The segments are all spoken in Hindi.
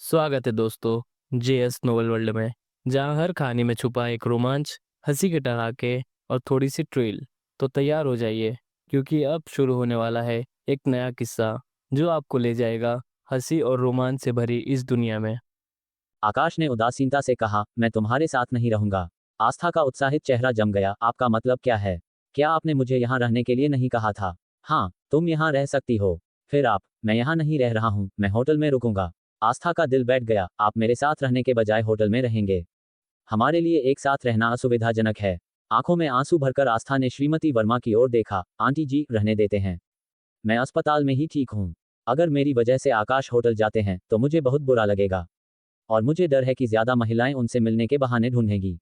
स्वागत है दोस्तों जेएस नोवेल वर्ल्ड में, जहां हर कहानी में छुपा एक रोमांच, हंसी के ठहाके और थोड़ी सी ट्रिल। तो तैयार हो जाइए, क्योंकि अब शुरू होने वाला है एक नया किस्सा जो आपको ले जाएगा हंसी और रोमांच से भरी इस दुनिया में। आकाश ने उदासीनता से कहा, मैं तुम्हारे साथ नहीं रहूंगा। आस्था का उत्साहित चेहरा जम गया। आपका मतलब क्या है? क्या आपने मुझे यहाँ रहने के लिए नहीं कहा था? हाँ, तुम यहाँ रह सकती हो। फिर आप? मैं यहाँ नहीं रह रहा हूँ, मैं होटल में रुकूंगा। आस्था का दिल बैठ गया। आप मेरे साथ रहने के बजाय होटल में रहेंगे? हमारे लिए एक साथ रहना असुविधाजनक है। आंखों में आंसू भरकर आस्था ने श्रीमती वर्मा की ओर देखा। आंटी जी, रहने देते हैं। मैं अस्पताल में ही ठीक हूँ। अगर मेरी वजह से आकाश होटल जाते हैं तो मुझे बहुत बुरा लगेगा। और मुझे डर है कि ज्यादा महिलाएं उनसे मिलने के बहाने ढूंढेंगी।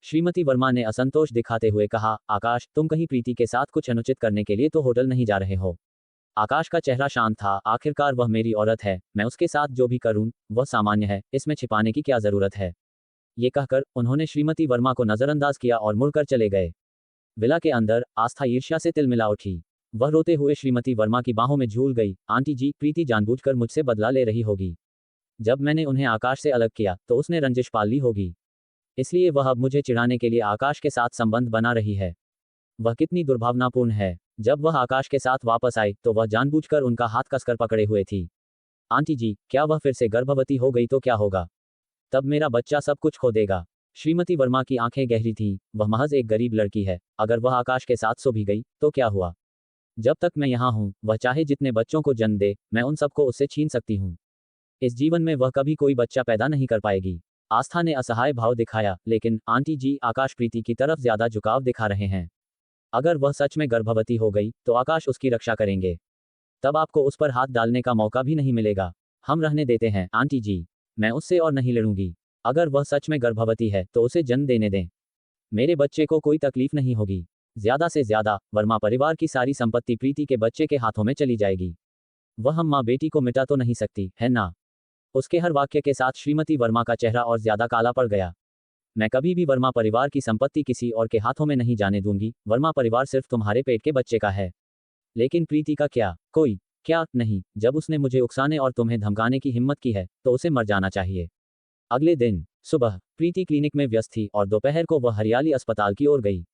श्रीमती वर्मा ने असंतोष दिखाते हुए कहा, आकाश, तुम कहीं प्रीति के साथ कुछ अनुचित करने के लिए तो होटल नहीं जा रहे हो? आकाश का चेहरा शांत था। आखिरकार वह मेरी औरत है, मैं उसके साथ जो भी करूं वह सामान्य है, इसमें छिपाने की क्या जरूरत है? ये कहकर उन्होंने श्रीमती वर्मा को नजरअंदाज किया और मुड़कर चले गए। विला के अंदर आस्था ईर्ष्या से तिलमिला उठी। वह रोते हुए श्रीमती वर्मा की बाहों में झूल गई। आंटी जी, प्रीति जानबूझकर मुझसे बदला ले रही होगी। जब मैंने उन्हें आकाश से अलग किया तो उसने रंजिश पाल ली होगी। इसलिए वह अब मुझे चिढ़ाने के लिए आकाश के साथ संबंध बना रही है। वह कितनी दुर्भावनापूर्ण है। जब वह आकाश के साथ वापस आई तो वह जानबूझकर उनका हाथ कसकर पकड़े हुए थी। आंटी जी, क्या वह फिर से गर्भवती हो गई तो क्या होगा? तब मेरा बच्चा सब कुछ खो देगा। श्रीमती वर्मा की आंखें गहरी थीं। वह महज एक गरीब लड़की है। अगर वह आकाश के साथ सो भी गई तो क्या हुआ? जब तक मैं यहाँ हूँ, वह चाहे जितने बच्चों को जन्म दे, मैं उन सबको उससे छीन सकती हूँ। इस जीवन में वह कभी कोई बच्चा पैदा नहीं कर पाएगी। आस्था ने असहाय भाव दिखाया। लेकिन आंटी जी, आकाश प्रीति की तरफ ज्यादा झुकाव दिखा रहे हैं। अगर वह सच में गर्भवती हो गई तो आकाश उसकी रक्षा करेंगे। तब आपको उस पर हाथ डालने का मौका भी नहीं मिलेगा। हम रहने देते हैं आंटी जी। मैं उससे और नहीं लड़ूंगी। अगर वह सच में गर्भवती है तो उसे जन्म देने दें। मेरे बच्चे को कोई तकलीफ नहीं होगी। ज्यादा से ज्यादा वर्मा परिवार की सारी संपत्ति प्रीति के बच्चे के हाथों में चली जाएगी। वह हम माँ बेटी को मिटा तो नहीं सकती है ना? उसके हर वाक्य के साथ श्रीमती वर्मा का चेहरा और ज्यादा काला पड़ गया। मैं कभी भी वर्मा परिवार की संपत्ति किसी और के हाथों में नहीं जाने दूंगी। वर्मा परिवार सिर्फ तुम्हारे पेट के बच्चे का है। लेकिन प्रीति का क्या? कोई क्या नहीं। जब उसने मुझे उकसाने और तुम्हें धमकाने की हिम्मत की है तो उसे मर जाना चाहिए। अगले दिन सुबह प्रीति क्लिनिक में व्यस्त थी और दोपहर को वह हरियाली अस्पताल की ओर गई।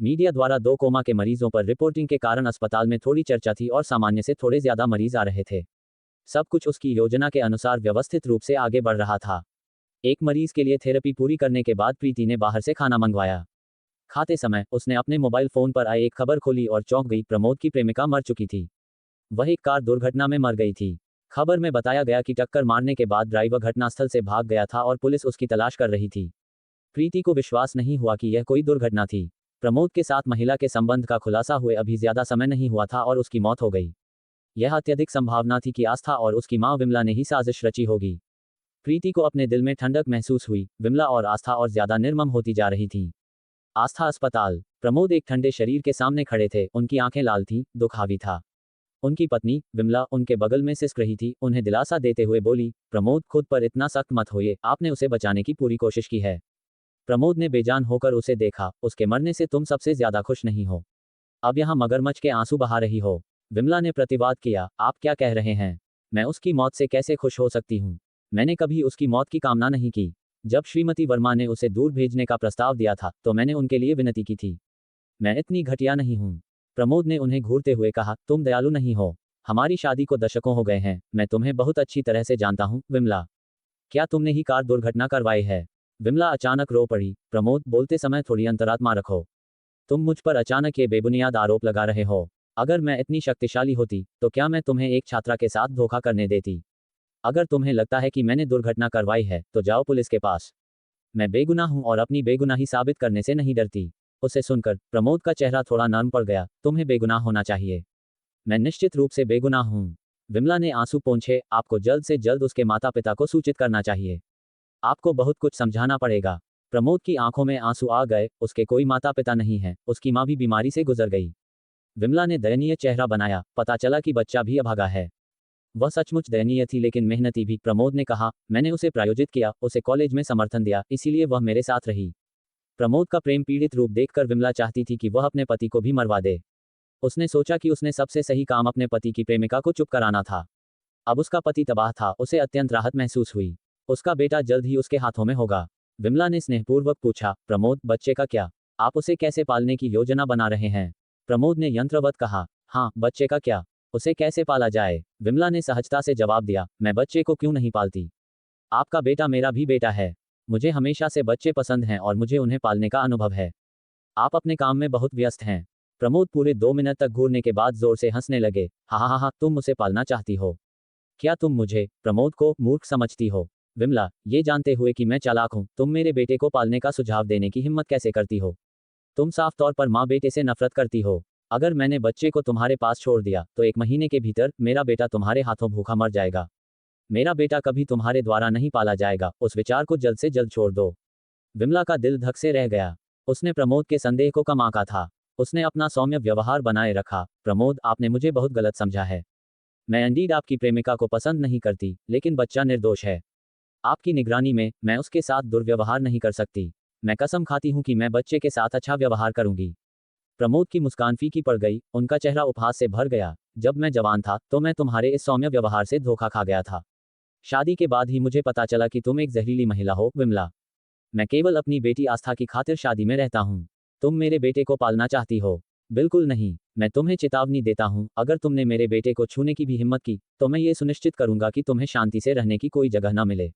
मीडिया द्वारा 2 कोमा के मरीजों पर रिपोर्टिंग के कारण अस्पताल में थोड़ी चर्चा थी और सामान्य से थोड़े ज्यादा मरीज आ रहे थे। सब कुछ उसकी योजना के अनुसार व्यवस्थित रूप से आगे बढ़ रहा था। एक मरीज के लिए थेरेपी पूरी करने के बाद प्रीति ने बाहर से खाना मंगवाया। खाते समय उसने अपने मोबाइल फोन पर आई एक खबर खोली और चौंक गई। प्रमोद की प्रेमिका मर चुकी थी। वह एक कार दुर्घटना में मर गई थी। खबर में बताया गया कि टक्कर मारने के बाद ड्राइवर घटनास्थल से भाग गया था और पुलिस उसकी तलाश कर रही थी। प्रीति को विश्वास नहीं हुआ कि यह कोई दुर्घटना थी। प्रमोद के साथ महिला के संबंध का खुलासा हुए अभी ज्यादा समय नहीं हुआ था और उसकी मौत हो गई। यह अत्यधिक संभावना थी कि आस्था और उसकी मां विमला ने ही साजिश रची होगी। प्रीति को अपने दिल में ठंडक महसूस हुई। विमला और आस्था और ज्यादा निर्मम होती जा रही थीं। आस्था अस्पताल। प्रमोद एक ठंडे शरीर के सामने खड़े थे। उनकी आंखें लाल थीं, दुख हावी था। उनकी पत्नी विमला उनके बगल में सिसक रही थी। उन्हें दिलासा देते हुए बोली, प्रमोद, खुद पर इतना सख्त मत होइए, आपने उसे बचाने की पूरी कोशिश की है। प्रमोद ने बेजान होकर उसे देखा। उसके मरने से तुम सबसे ज्यादा खुश नहीं हो। अब यहाँ मगरमच्छ के आंसू बहा रही हो। विमला ने प्रतिवाद किया, आप क्या कह रहे हैं? मैं उसकी मौत से कैसे खुश हो सकती हूँ? मैंने कभी उसकी मौत की कामना नहीं की। जब श्रीमती वर्मा ने उसे दूर भेजने का प्रस्ताव दिया था तो मैंने उनके लिए विनती की थी। मैं इतनी घटिया नहीं हूँ। प्रमोद ने उन्हें घूरते हुए कहा, तुम दयालु नहीं हो। हमारी शादी को दशकों हो गए हैं। मैं तुम्हें बहुत अच्छी तरह से जानता हूँ विमला। क्या तुमने ही कार दुर्घटना करवाई है? विमला अचानक रो पड़ी। प्रमोद, बोलते समय थोड़ी अंतरात्मा रखो। तुम मुझ पर अचानक ये बेबुनियाद आरोप लगा रहे हो। अगर मैं इतनी शक्तिशाली होती तो क्या मैं तुम्हें एक छात्रा के साथ धोखा करने देती? अगर तुम्हें लगता है कि मैंने दुर्घटना करवाई है तो जाओ पुलिस के पास। मैं बेगुनाह हूं और अपनी बेगुनाही साबित करने से नहीं डरती। उसे सुनकर प्रमोद का चेहरा थोड़ा नर्म पड़ गया। तुम्हें बेगुनाह होना चाहिए। मैं निश्चित रूप से बेगुनाह हूं। विमला ने आंसू पोंछे। आपको जल्द से जल्द उसके माता पिता को सूचित करना चाहिए। आपको बहुत कुछ समझाना पड़ेगा। प्रमोद की आंखों में आंसू आ गए। उसके कोई माता पिता नहीं है। उसकी माँ भी बीमारी से गुजर गई। विमला ने दयनीय चेहरा बनाया। पता चला कि बच्चा भी अभागा है। वह सचमुच दयनीय थी लेकिन मेहनती भी। प्रमोद ने कहा, मैंने उसे प्रायोजित किया, उसे कॉलेज में समर्थन दिया, इसीलिए वह मेरे साथ रही। प्रमोद का प्रेम पीड़ित रूप देखकर विमला चाहती थी कि वह अपने पति को भी मरवा दे। उसने सोचा कि उसने सबसे सही काम अपने पति की प्रेमिका को चुप कराना था। अब उसका पति तबाह था, उसे अत्यंत राहत महसूस हुई। उसका बेटा जल्द ही उसके हाथों में होगा। विमला ने स्नेहपूर्वक पूछा, प्रमोद, बच्चे का क्या? आप उसे कैसे पालने की योजना बना रहे हैं? प्रमोद ने यंत्रवत कहा, हाँ, बच्चे का क्या? उसे कैसे पाला जाए? विमला ने सहजता से जवाब दिया, मैं बच्चे को क्यों नहीं पालती? आपका बेटा मेरा भी बेटा है। मुझे हमेशा से बच्चे पसंद हैं और मुझे उन्हें पालने का अनुभव है। आप अपने काम में बहुत व्यस्त हैं। प्रमोद पूरे 2 मिनट तक घूरने के बाद जोर से हंसने लगे। हा हा हा हा, तुम उसे पालना चाहती हो? क्या तुम मुझे, प्रमोद को, मूर्ख समझती हो? विमला, ये जानते हुए कि मैं चालाक हूं, तुम मेरे बेटे को पालने का सुझाव देने की हिम्मत कैसे करती हो? तुम साफ तौर पर माँ बेटे से नफरत करती हो। अगर मैंने बच्चे को तुम्हारे पास छोड़ दिया तो 1 महीने के भीतर मेरा बेटा तुम्हारे हाथों भूखा मर जाएगा। मेरा बेटा कभी तुम्हारे द्वारा नहीं पाला जाएगा, उस विचार को जल्द से जल्द छोड़ दो। विमला का दिल धक से रह गया। उसने प्रमोद के संदेह को कम आंका था। उसने अपना सौम्य व्यवहार बनाए रखा। प्रमोद, आपने मुझे बहुत गलत समझा है। मैं इंडीड आपकी प्रेमिका को पसंद नहीं करती, लेकिन बच्चा निर्दोष है। आपकी निगरानी में मैं उसके साथ दुर्व्यवहार नहीं कर सकती। मैं कसम खाती हूं कि मैं बच्चे के साथ अच्छा व्यवहार करूंगी। प्रमोद की मुस्कान फीकी पड़ गई, उनका चेहरा उपहास से भर गया। जब मैं जवान था तो मैं तुम्हारे इस सौम्य व्यवहार से धोखा खा गया था। शादी के बाद ही मुझे पता चला कि तुम एक जहरीली महिला हो। विमला, मैं केवल अपनी बेटी आस्था की खातिर शादी में रहता हूँ। तुम मेरे बेटे को पालना चाहती हो? बिल्कुल नहीं। मैं तुम्हें चेतावनी देता हूँ, अगर तुमने मेरे बेटे को छूने की भी हिम्मत की तो मैं ये सुनिश्चित करूंगा कि तुम्हें शांति से रहने की कोई जगह न मिले।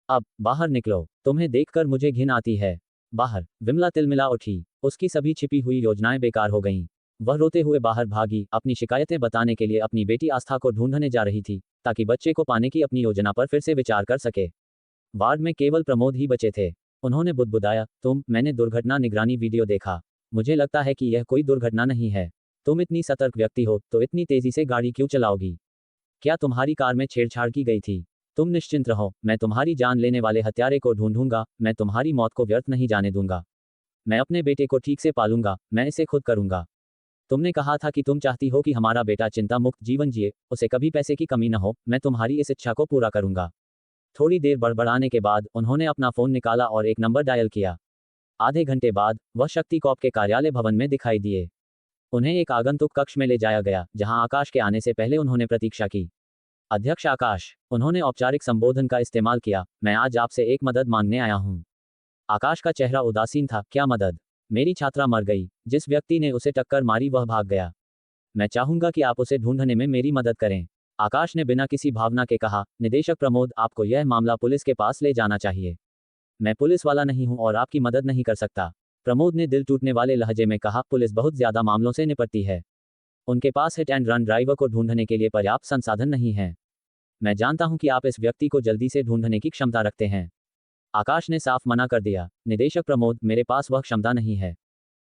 अब बाहर निकलो, तुम्हें देखकर मुझे घिन आती है। बाहर। विमला तिलमिला उठी। उसकी सभी छिपी हुई योजनाएं बेकार हो गईं। वह रोते हुए बाहर भागी, अपनी शिकायतें बताने के लिए अपनी बेटी आस्था को ढूंढने जा रही थी, ताकि बच्चे को पाने की अपनी योजना पर फिर से विचार कर सके। वार्ड में केवल प्रमोद ही बचे थे। उन्होंने बुदबुदाया, मैंने दुर्घटना निगरानी वीडियो देखा। मुझे लगता है कि यह कोई दुर्घटना नहीं है। तुम इतनी सतर्क व्यक्ति हो तो इतनी तेजी से गाड़ी क्यों चलाओगी? क्या तुम्हारी कार में छेड़छाड़ की गई थी? तुम निश्चिंत रहो, मैं तुम्हारी जान लेने वाले हत्यारे को ढूंढूंगा। मैं तुम्हारी मौत को व्यर्थ नहीं जाने दूंगा। मैं अपने बेटे को ठीक से पालूंगा, मैं इसे खुद करूंगा। तुमने कहा था कि तुम चाहती हो कि हमारा बेटा चिंता मुक्त जीवन जिए, उसे कभी पैसे की कमी न हो। मैं तुम्हारी इस इच्छा को पूरा करूंगा। थोड़ी देर बड़बड़ाने के बाद उन्होंने अपना फोन निकाला और एक नंबर डायल किया। आधे घंटे बाद वह शक्ति कॉप के कार्यालय भवन में दिखाई दिए। उन्हें एक आगंतुक कक्ष में ले जाया गया, जहां आकाश के आने से पहले उन्होंने प्रतीक्षा की। अध्यक्ष आकाश, उन्होंने औपचारिक संबोधन का इस्तेमाल किया, मैं आज आपसे एक मदद मांगने आया हूं। आकाश का चेहरा उदासीन था। क्या मदद? मेरी छात्रा मर गई। जिस व्यक्ति ने उसे टक्कर मारी वह भाग गया। मैं चाहूंगा कि आप उसे ढूंढने में मेरी मदद करें। आकाश ने बिना किसी भावना के कहा, निदेशक प्रमोद, आपको यह मामला पुलिस के पास ले जाना चाहिए। मैं पुलिस वाला नहीं हूं और आपकी मदद नहीं कर सकता। प्रमोद ने दिल टूटने वाले लहजे में कहा, पुलिस बहुत ज्यादा मामलों से निपटती है। उनके पास हिट एंड रन ड्राइवर को ढूंढने के लिए पर्याप्त संसाधन नहीं है। मैं जानता हूं कि आप इस व्यक्ति को जल्दी से ढूंढने की क्षमता रखते हैं। आकाश ने साफ मना कर दिया, निदेशक प्रमोद, मेरे पास वह क्षमता नहीं है।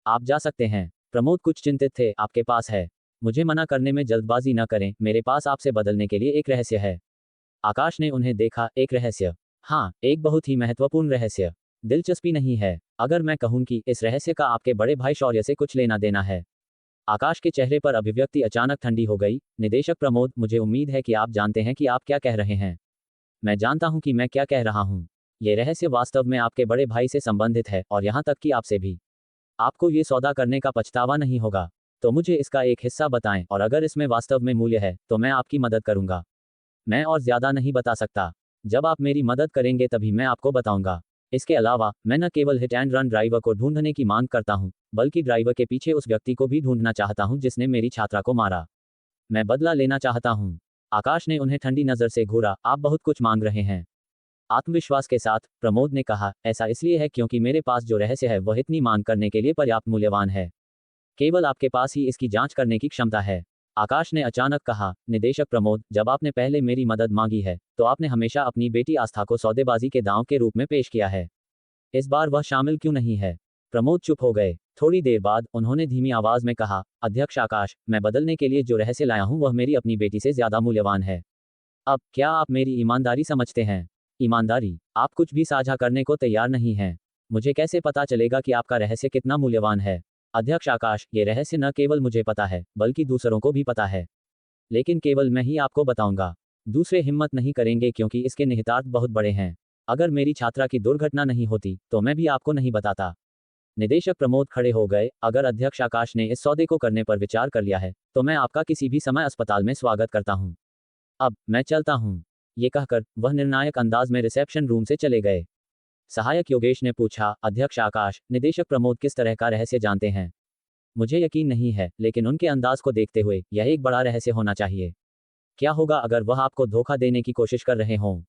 आप जा सकते हैं। प्रमोद कुछ चिंतित थे, आपके पास है। मुझे मना करने में जल्दबाजी न करें, मेरे पास आपसे बदलने के लिए एक रहस्य है। आकाश ने उन्हें देखा, एक रहस्य? हाँ, एक बहुत ही महत्वपूर्ण रहस्य। दिलचस्पी नहीं है अगर मैं कहूं कि इस रहस्य का आपके बड़े भाई शौर्य से कुछ लेना देना है? आकाश के चेहरे पर अभिव्यक्ति अचानक ठंडी हो गई। निदेशक प्रमोद, मुझे उम्मीद है कि आप जानते हैं कि आप क्या कह रहे हैं। मैं जानता हूं कि मैं क्या कह रहा हूं। ये रहस्य वास्तव में आपके बड़े भाई से संबंधित है और यहां तक कि आपसे भी। आपको ये सौदा करने का पछतावा नहीं होगा। तो मुझे इसका एक हिस्सा बताएं और अगर इसमें वास्तव में मूल्य है तो मैं आपकी मदद करूंगा। मैं और ज्यादा नहीं बता सकता। जब आप मेरी मदद करेंगे तभी मैं आपको बताऊंगा। इसके अलावा मैं न केवल हिट एंड रन ड्राइवर को ढूंढने की मांग करता हूं, बल्कि ड्राइवर के पीछे उस व्यक्ति को भी ढूंढना चाहता हूं जिसने मेरी छात्रा को मारा। मैं बदला लेना चाहता हूं। आकाश ने उन्हें ठंडी नजर से घूरा, आप बहुत कुछ मांग रहे हैं। आत्मविश्वास के साथ प्रमोद ने कहा, ऐसा इसलिए है क्योंकि मेरे पास जो रहस्य है वह इतनी मांग करने के लिए पर्याप्त मूल्यवान है। केवल आपके पास ही इसकी जांच करने की क्षमता है। आकाश ने अचानक कहा, निदेशक प्रमोद, जब आपने पहले मेरी मदद मांगी है तो आपने हमेशा अपनी बेटी आस्था को सौदेबाजी के दांव के रूप में पेश किया है। इस बार वह शामिल क्यों नहीं है? प्रमोद चुप हो गए। थोड़ी देर बाद उन्होंने धीमी आवाज में कहा, अध्यक्ष आकाश, मैं बदलने के लिए जो रहस्य लाया हूं वह मेरी अपनी बेटी से ज्यादा मूल्यवान है। अब क्या आप मेरी ईमानदारी समझते हैं? ईमानदारी? आप कुछ भी साझा करने को तैयार नहीं हैं। मुझे कैसे पता चलेगा कि आपका रहस्य कितना मूल्यवान है? अध्यक्ष आकाश, ये रहस्य न केवल मुझे पता है बल्कि दूसरों को भी पता है, लेकिन केवल मैं ही आपको बताऊंगा। दूसरे हिम्मत नहीं करेंगे क्योंकि इसके निहितार्थ बहुत बड़े हैं। अगर मेरी छात्रा की दुर्घटना नहीं होती तो मैं भी आपको नहीं बताता। निदेशक प्रमोद खड़े हो गए, अगर अध्यक्ष आकाश ने इस सौदे को करने पर विचार कर लिया है तो मैं आपका किसी भी समय अस्पताल में स्वागत करता हूं। अब मैं चलता हूँ। ये कहकर वह निर्णायक अंदाज में रिसेप्शन रूम से चले गए। सहायक योगेश ने पूछा, अध्यक्ष आकाश, निदेशक प्रमोद किस तरह का रहस्य जानते हैं? मुझे यकीन नहीं है, लेकिन उनके अंदाज को देखते हुए यह एक बड़ा रहस्य होना चाहिए। क्या होगा अगर वह आपको धोखा देने की कोशिश कर रहे हों?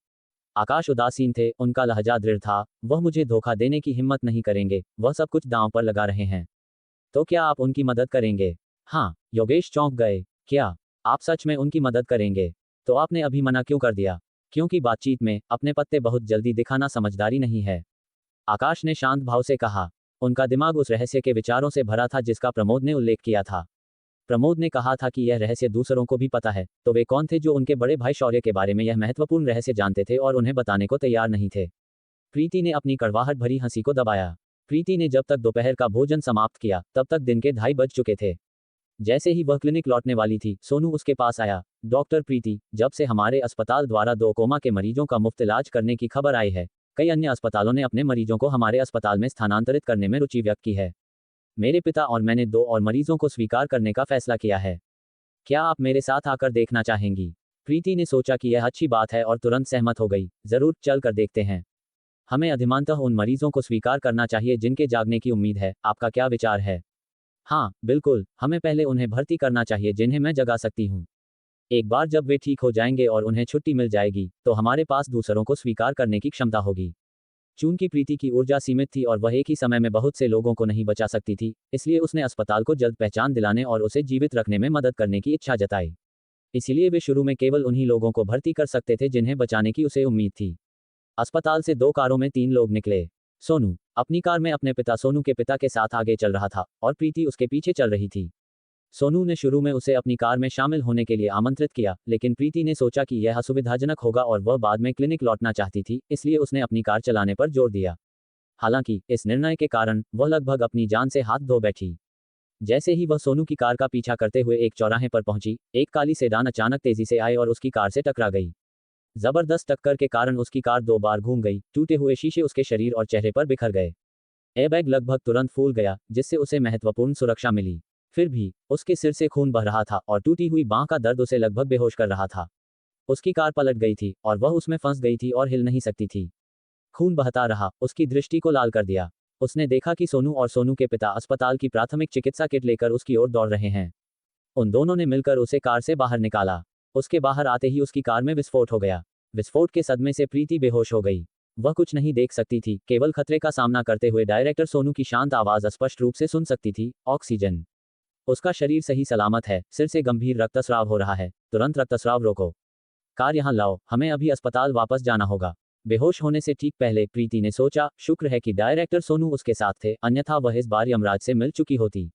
आकाश उदासीन थे, उनका लहजा दृढ़ था। वह मुझे धोखा देने की हिम्मत नहीं करेंगे, वह सब कुछ दांव पर लगा रहे हैं। तो क्या आप उनकी मदद करेंगे? हाँ, योगेश चौंक गए। क्या आप सच में उनकी मदद करेंगे? तो आपने अभी मना क्यों कर दिया? क्योंकि बातचीत में अपने पत्ते बहुत जल्दी दिखाना समझदारी नहीं है, आकाश ने शांत भाव से कहा। उनका दिमाग उस रहस्य के विचारों से भरा था जिसका प्रमोद ने उल्लेख किया था। प्रमोद ने कहा था कि यह रहस्य दूसरों को भी पता है, तो वे कौन थे जो उनके बड़े भाई शौर्य के बारे में यह महत्वपूर्ण रहस्य जानते थे और उन्हें बताने को तैयार नहीं थे? प्रीति ने अपनी कड़वाहट भरी हंसी को दबाया। प्रीति ने जब तक दोपहर का भोजन समाप्त किया, तब तक दिन के 2:30 बज चुके थे। जैसे ही वह क्लिनिक लौटने वाली थी, सोनू उसके पास आया। डॉक्टर प्रीति, जब से हमारे अस्पताल द्वारा 2 कोमा के मरीजों का मुफ्त इलाज करने की खबर आई है, कई अन्य अस्पतालों ने अपने मरीजों को हमारे अस्पताल में स्थानांतरित करने में रुचि व्यक्त की है। मेरे पिता और मैंने 2 और मरीजों को स्वीकार करने का फैसला किया है। क्या आप मेरे साथ आकर देखना चाहेंगी? प्रीति ने सोचा कि यह अच्छी बात है और तुरंत सहमत हो गई। जरूर, चल कर देखते हैं। हमें अधिमानतः उन मरीजों को स्वीकार करना चाहिए जिनके जागने की उम्मीद है। आपका क्या विचार है? हाँ, बिल्कुल, हमें पहले उन्हें भर्ती करना चाहिए जिन्हें मैं जगा सकती हूँ। एक बार जब वे ठीक हो जाएंगे और उन्हें छुट्टी मिल जाएगी, तो हमारे पास दूसरों को स्वीकार करने की क्षमता होगी। चूंकि प्रीति की ऊर्जा सीमित थी और वह एक ही समय में बहुत से लोगों को नहीं बचा सकती थी, इसलिए उसने अस्पताल को जल्द पहचान दिलाने और उसे जीवित रखने में मदद करने की इच्छा जताई। इसलिए वे शुरू में केवल उन्हीं लोगों को भर्ती कर सकते थे जिन्हें बचाने की उसे उम्मीद थी। अस्पताल से 2 कारों में 3 लोग निकले। सोनू अपनी कार में अपने पिता सोनू के पिता के साथ आगे चल रहा था और प्रीति उसके पीछे चल रही थी। सोनू ने शुरू में उसे अपनी कार में शामिल होने के लिए आमंत्रित किया, लेकिन प्रीति ने सोचा कि यह असुविधाजनक होगा और वह बाद में क्लिनिक लौटना चाहती थी, इसलिए उसने अपनी कार चलाने पर जोर दिया। हालांकि इस निर्णय के कारण वह लगभग अपनी जान से हाथ धो बैठी। जैसे ही वह सोनू की कार का पीछा करते हुए एक चौराहे पर पहुंची, एक काली सेडान अचानक तेजी से आई और उसकी कार से टकरा गई। जबरदस्त टक्कर के कारण उसकी कार 2 बार घूम गई, टूटे हुए शीशे उसके शरीर और चेहरे पर बिखर गए। एयरबैग लगभग तुरंत फूल गया, जिससे उसे महत्वपूर्ण सुरक्षा मिली। फिर भी उसके सिर से खून बह रहा था और टूटी हुई बांह का दर्द उसे लगभग बेहोश कर रहा था। उसकी कार पलट गई थी और वह उसमें फंस गई थी और हिल नहीं सकती थी। खून बहता रहा, उसकी दृष्टि को लाल कर दिया। उसने देखा कि सोनू और सोनू के पिता अस्पताल की प्राथमिक चिकित्सा किट लेकर उसकी ओर दौड़ रहे हैं। उन दोनों ने मिलकर उसे कार से बाहर निकाला। उसके बाहर आते ही उसकी कार में विस्फोट हो गया। विस्फोट के सदमे से प्रीति बेहोश हो गई। वह कुछ नहीं देख सकती थी, केवल खतरे का सामना करते हुए डायरेक्टर सोनू की शांत आवाज स्पष्ट रूप से सुन सकती थी, ऑक्सीजन। उसका शरीर सही सलामत है, सिर से गंभीर रक्तस्राव हो रहा है, तुरंत रक्तस्राव रोको। कार यहाँ लाओ, हमें अभी अस्पताल वापस जाना होगा। बेहोश होने से ठीक पहले प्रीति ने सोचा, शुक्र है कि डायरेक्टर सोनू उसके साथ थे, अन्यथा वह इस बार यमराज से मिल चुकी होती।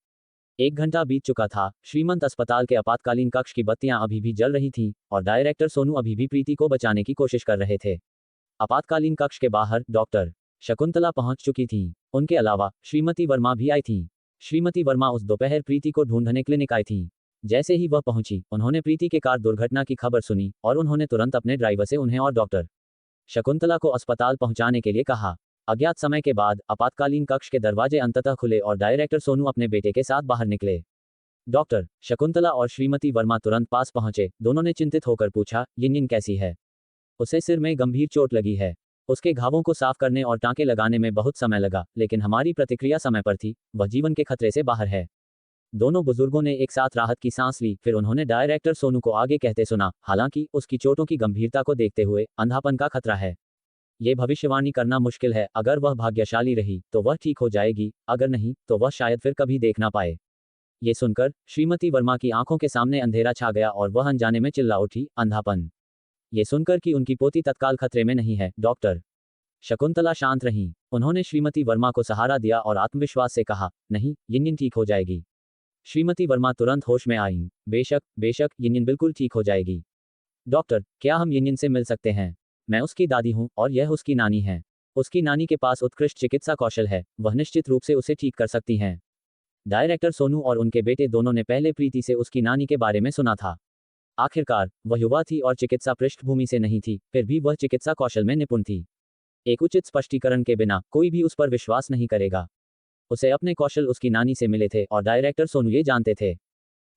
1 घंटा बीत चुका था। श्रीमंत अस्पताल के आपातकालीन कक्ष की बत्तियां अभी भी जल रही थीं और डायरेक्टर सोनू अभी भी प्रीति को बचाने की कोशिश कर रहे थे। आपातकालीन कक्ष के बाहर डॉक्टर शकुंतला पहुंच चुकी थीं। उनके अलावा श्रीमती वर्मा भी आई थीं। श्रीमती वर्मा उस दोपहर प्रीति को ढूंढने क्लिनिक आई थीं। जैसे ही वह पहुंची, उन्होंने प्रीति के कार दुर्घटना की खबर सुनी और उन्होंने तुरंत अपने ड्राइवर से उन्हें और डॉक्टर शकुंतला को अस्पताल पहुंचाने के लिए कहा। अज्ञात समय के बाद आपातकालीन कक्ष के दरवाजे अंततः खुले और डायरेक्टर सोनू अपने बेटे के साथ बाहर निकले। डॉक्टर शकुंतला और श्रीमती वर्मा तुरंत पास पहुंचे। दोनों ने चिंतित होकर पूछा, यिन कैसी है? उसे सिर में गंभीर चोट लगी है। उसके घावों को साफ करने और टांके लगाने में बहुत समय लगा, लेकिन हमारी प्रतिक्रिया समय पर थी। वह जीवन के खतरे से बाहर है। दोनों बुजुर्गों ने एक साथ राहत की सांस ली। फिर उन्होंने डायरेक्टर सोनू को आगे कहते सुना, हालांकि उसकी चोटों की गंभीरता को देखते हुए अंधापन का खतरा है। ये भविष्यवाणी करना मुश्किल है। अगर वह भाग्यशाली रही तो वह ठीक हो जाएगी, अगर नहीं तो वह शायद फिर कभी देख ना पाए। ये सुनकर श्रीमती वर्मा की आंखों के सामने अंधेरा छा गया और वह अनजाने में चिल्ला उठी, अंधापन। ये सुनकर कि उनकी पोती तत्काल खतरे में नहीं है, डॉक्टर शकुंतला शांत रहीं। उन्होंने श्रीमती वर्मा को सहारा दिया और आत्मविश्वास से कहा, नहीं, यिन ठीक हो जाएगी। श्रीमती वर्मा तुरंत होश में आईं। बेशक बेशक, यिन बिल्कुल ठीक हो जाएगी। डॉक्टर, क्या हम यिन से मिल सकते हैं? मैं उसकी दादी हूं और यह उसकी नानी है। उसकी नानी के पास उत्कृष्ट चिकित्सा कौशल है, वह निश्चित रूप से उसे ठीक कर सकती हैं। डायरेक्टर सोनू और उनके बेटे दोनों ने पहले प्रीति से उसकी नानी के बारे में सुना था। आखिरकार वह युवा थी और चिकित्सा पृष्ठभूमि से नहीं थी, फिर भी वह चिकित्सा कौशल में निपुण थी। एक उचित स्पष्टीकरण के बिना कोई भी उस पर विश्वास नहीं करेगा। उसे अपने कौशल उसकी नानी से मिले थे और डायरेक्टर सोनू ये जानते थे।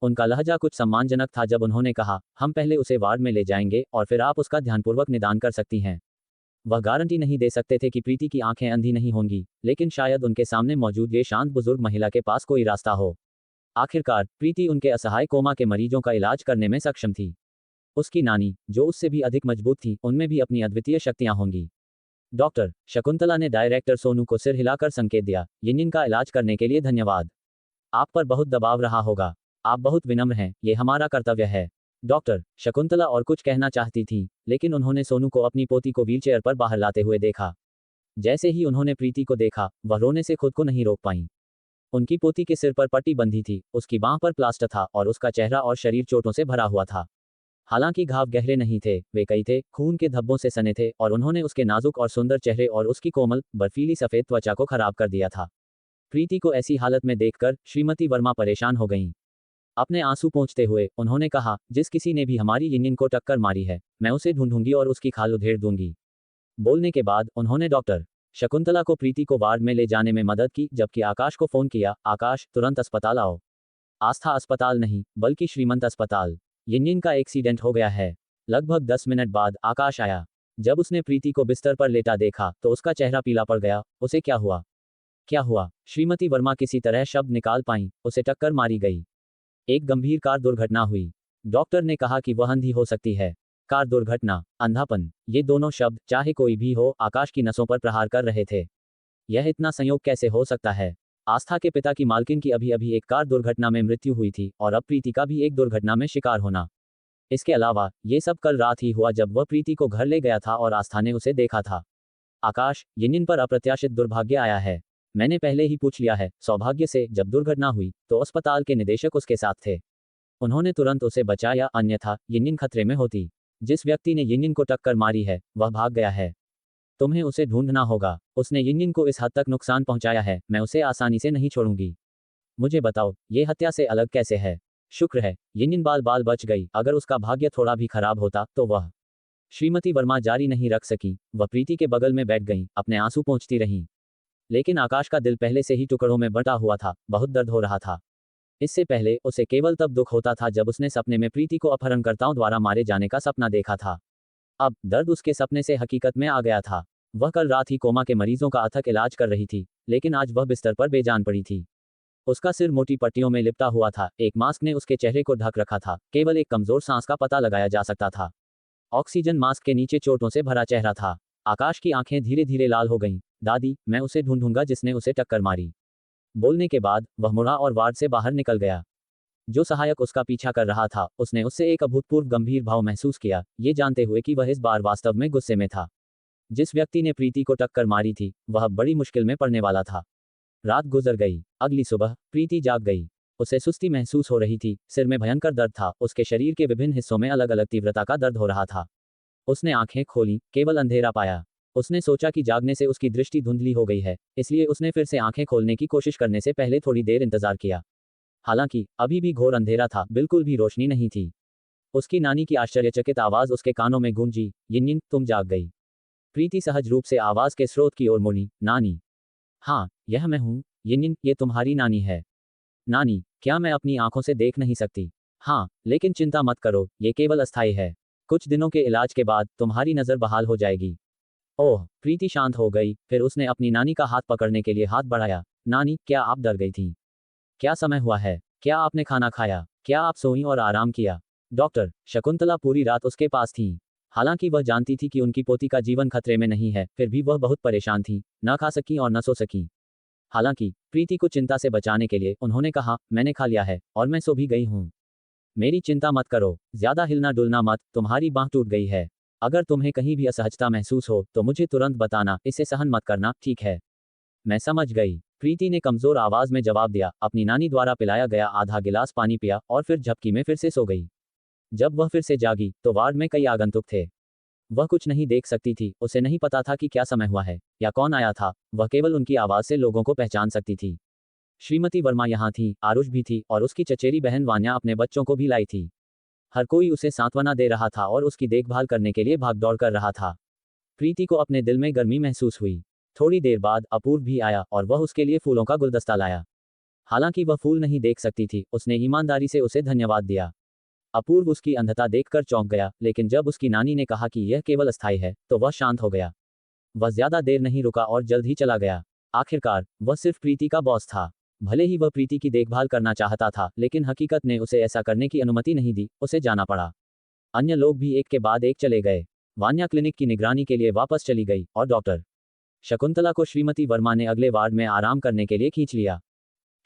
उनका लहजा कुछ सम्मानजनक था जब उन्होंने कहा, हम पहले उसे वार्ड में ले जाएंगे और फिर आप उसका ध्यानपूर्वक निदान कर सकती हैं। वह गारंटी नहीं दे सकते थे कि प्रीति की आंखें अंधी नहीं होंगी, लेकिन शायद उनके सामने मौजूद ये शांत बुजुर्ग महिला के पास कोई रास्ता हो। आखिरकार प्रीति उनके असहाय कोमा के मरीजों का इलाज करने में सक्षम थी। उसकी नानी, जो उससे भी अधिक मजबूत थी, उनमें भी अपनी अद्वितीय शक्तियां होंगी। डॉक्टर शकुंतला ने डायरेक्टर सोनू को सिर हिलाकर संकेत दिया, यिन का इलाज करने के लिए धन्यवाद। आप पर बहुत दबाव रहा होगा। आप बहुत विनम्र हैं, ये हमारा कर्तव्य है। डॉक्टर शकुंतला और कुछ कहना चाहती थी, लेकिन उन्होंने सोनू को अपनी पोती को व्हीलचेयर पर बाहर लाते हुए देखा। जैसे ही उन्होंने प्रीति को देखा, वह रोने से खुद को नहीं रोक पाई। उनकी पोती के सिर पर पट्टी बंधी थी, उसकी बांह पर प्लास्टर था और उसका चेहरा और शरीर चोटों से भरा हुआ था। हालांकि घाव गहरे नहीं थे, वे कई थे, खून के धब्बों से सने थे और उन्होंने उसके नाजुक और सुंदर चेहरे और उसकी कोमल, बर्फीली सफेद त्वचा को खराब कर दिया था। प्रीति को ऐसी हालत में देखकर श्रीमती वर्मा परेशान हो गईं। अपने आंसू पोंछते हुए उन्होंने कहा, जिस किसी ने भी हमारी यिन को टक्कर मारी है, मैं उसे ढूंढूंगी और उसकी खाल उधेड़ दूंगी। बोलने के बाद उन्होंने डॉक्टर शकुंतला को प्रीति को वार्ड में ले जाने में मदद की, जबकि आकाश को फोन किया, आकाश तुरंत अस्पताल आओ। आस्था अस्पताल नहीं, बल्कि श्रीमंत अस्पताल। यिन का एक्सीडेंट हो गया है। लगभग 10 मिनट बाद आकाश आया। जब उसने प्रीति को बिस्तर पर लेटा देखा तो उसका चेहरा पीला पड़ गया। उसे क्या हुआ? क्या हुआ? श्रीमती वर्मा किसी तरह शब्द निकाल पाईं, उसे टक्कर मारी गई। एक गंभीर कार दुर्घटना हुई। डॉक्टर ने कहा कि वह अंधी हो सकती है। कार दुर्घटना, अंधापन, ये दोनों शब्द, चाहे कोई भी हो, आकाश की नसों पर प्रहार कर रहे थे। यह इतना संयोग कैसे हो सकता है? आस्था के पिता की मालकिन की अभी अभी एक कार दुर्घटना में मृत्यु हुई थी और अब प्रीति का भी एक दुर्घटना में शिकार होना। इसके अलावा ये सब कल रात ही हुआ जब वह प्रीति को घर ले गया था और आस्था ने उसे देखा था। आकाश, यिन पर अप्रत्याशित दुर्भाग्य आया है। मैंने पहले ही पूछ लिया है। सौभाग्य से जब दुर्घटना हुई तो अस्पताल के निदेशक उसके साथ थे। उन्होंने तुरंत उसे बचाया, अन्यथा यिन खतरे में होती। जिस व्यक्ति ने यिन को टक्कर मारी है वह भाग गया है। तुम्हें उसे ढूंढना होगा। उसने यिन को इस हद तक नुकसान पहुंचाया है, मैं उसे आसानी से नहीं छोड़ूंगी। मुझे बताओ, ये हत्या से अलग कैसे है? शुक्र है यिन बाल बाल बच गई, अगर उसका भाग्य थोड़ा भी खराब होता तो वह। श्रीमती वर्मा जारी नहीं रख सकी। वह प्रीति के बगल में बैठ गईं, अपने आंसू पोंछती रहीं। लेकिन आकाश का दिल पहले से ही टुकड़ों में बंटा हुआ था, बहुत दर्द हो रहा था। इससे पहले उसे केवल तब दुख होता था जब उसने सपने में प्रीति को अपहरणकर्ताओं द्वारा मारे जाने का सपना देखा था। अब दर्द उसके सपने से हकीकत में आ गया था। वह कल रात ही कोमा के मरीजों का अथक इलाज कर रही थी, लेकिन आज वह बिस्तर पर बेजान पड़ी थी। उसका सिर मोटी पट्टियों में लिपटा हुआ था, एक मास्क ने उसके चेहरे को ढक रखा था, केवल एक कमजोर सांस का पता लगाया जा सकता था। ऑक्सीजन मास्क के नीचे चोटों से भरा चेहरा था। आकाश की आंखें धीरे धीरे लाल हो गईं। दादी, मैं उसे ढूंढूंगा जिसने उसे टक्कर मारी। बोलने के बाद वह मुड़ा और वार्ड से बाहर निकल गया। जो सहायक उसका पीछा कर रहा था, उसने उससे एक अभूतपूर्व गंभीर भाव महसूस किया, ये जानते हुए कि वह इस बार वास्तव में गुस्से में था। जिस व्यक्ति ने प्रीति को टक्कर मारी थी, वह बड़ी मुश्किल में पड़ने वाला था। रात गुजर गई। अगली सुबह प्रीति जाग गई। उसे सुस्ती महसूस हो रही थी, सिर में भयंकर दर्द था, उसके शरीर के विभिन्न हिस्सों में अलग अलग तीव्रता का दर्द हो रहा था। उसने आंखें खोली, केवल अंधेरा पाया। उसने सोचा कि जागने से उसकी दृष्टि धुंधली हो गई है, इसलिए उसने फिर से आंखें खोलने की कोशिश करने से पहले थोड़ी देर इंतजार किया। हालांकि अभी भी घोर अंधेरा था, बिल्कुल भी रोशनी नहीं थी। उसकी नानी की आश्चर्यचकित आवाज उसके कानों में गूंजी, यिन, तुम जाग गई। प्रीति सहज रूप से आवाज के स्रोत की ओर मुड़ी, नानी। हाँ, यह मैं हूँ। यिन, ये तुम्हारी नानी है। नानी, क्या मैं अपनी आंखों से देख नहीं सकती? हाँ, लेकिन चिंता मत करो, ये केवल अस्थायी है। कुछ दिनों के इलाज के बाद तुम्हारी नजर बहाल हो जाएगी। ओह, प्रीति शांत हो गई, फिर उसने अपनी नानी का हाथ पकड़ने के लिए हाथ बढ़ाया। नानी, क्या आप डर गई थीं? क्या समय हुआ है? क्या आपने खाना खाया? क्या आप सोई और आराम किया? डॉक्टर शकुंतला पूरी रात उसके पास थीं। हालांकि वह जानती थी कि उनकी पोती का जीवन खतरे में नहीं है, फिर भी वह बहुत परेशान थी, न खा सकी और न सो सकी। हालांकि प्रीति को चिंता से बचाने के लिए उन्होंने कहा, मैंने खा लिया है और मैं सो भी गई हूँ। मेरी चिंता मत करो, ज्यादा हिलना डुलना मत, तुम्हारी बांह टूट गई है। अगर तुम्हें कहीं भी असहजता महसूस हो तो मुझे तुरंत बताना, इसे सहन मत करना, ठीक है? मैं समझ गई, प्रीति ने कमजोर आवाज में जवाब दिया, अपनी नानी द्वारा पिलाया गया आधा गिलास पानी पिया और फिर झपकी में फिर से सो गई। जब वह फिर से जागी तो वार्ड में कई आगंतुक थे। वह कुछ नहीं देख सकती थी, उसे नहीं पता था कि क्या समय हुआ है या कौन आया था, वह केवल उनकी आवाज से लोगों को पहचान सकती थी। श्रीमती वर्मा यहाँ थी, आरुष भी थी और उसकी चचेरी बहन वान्या अपने बच्चों को भी लाई थी। हर कोई उसे सांत्वना दे रहा था और उसकी देखभाल करने के लिए भागदौड़ कर रहा था। प्रीति को अपने दिल में गर्मी महसूस हुई। थोड़ी देर बाद अपूर्व भी आया और वह उसके लिए फूलों का गुलदस्ता लाया। हालांकि वह फूल नहीं देख सकती थी, उसने ईमानदारी से उसे धन्यवाद दिया। अपूर्व उसकी अंधता देखकर चौंक गया, लेकिन जब उसकी नानी ने कहा कि यह केवल अस्थायी है, तो वह शांत हो गया। वह ज्यादा देर नहीं रुका और जल्द ही चला गया। आखिरकार वह सिर्फ प्रीति का बॉस था। भले ही वह प्रीति की देखभाल करना चाहता था, लेकिन हकीकत ने उसे ऐसा करने की अनुमति नहीं दी, उसे जाना पड़ा। अन्य लोग भी एक के बाद एक चले गए। वान्या क्लिनिक की निगरानी के लिए वापस चली गई और डॉक्टर शकुंतला को श्रीमती वर्मा ने अगले वार्ड में आराम करने के लिए खींच लिया।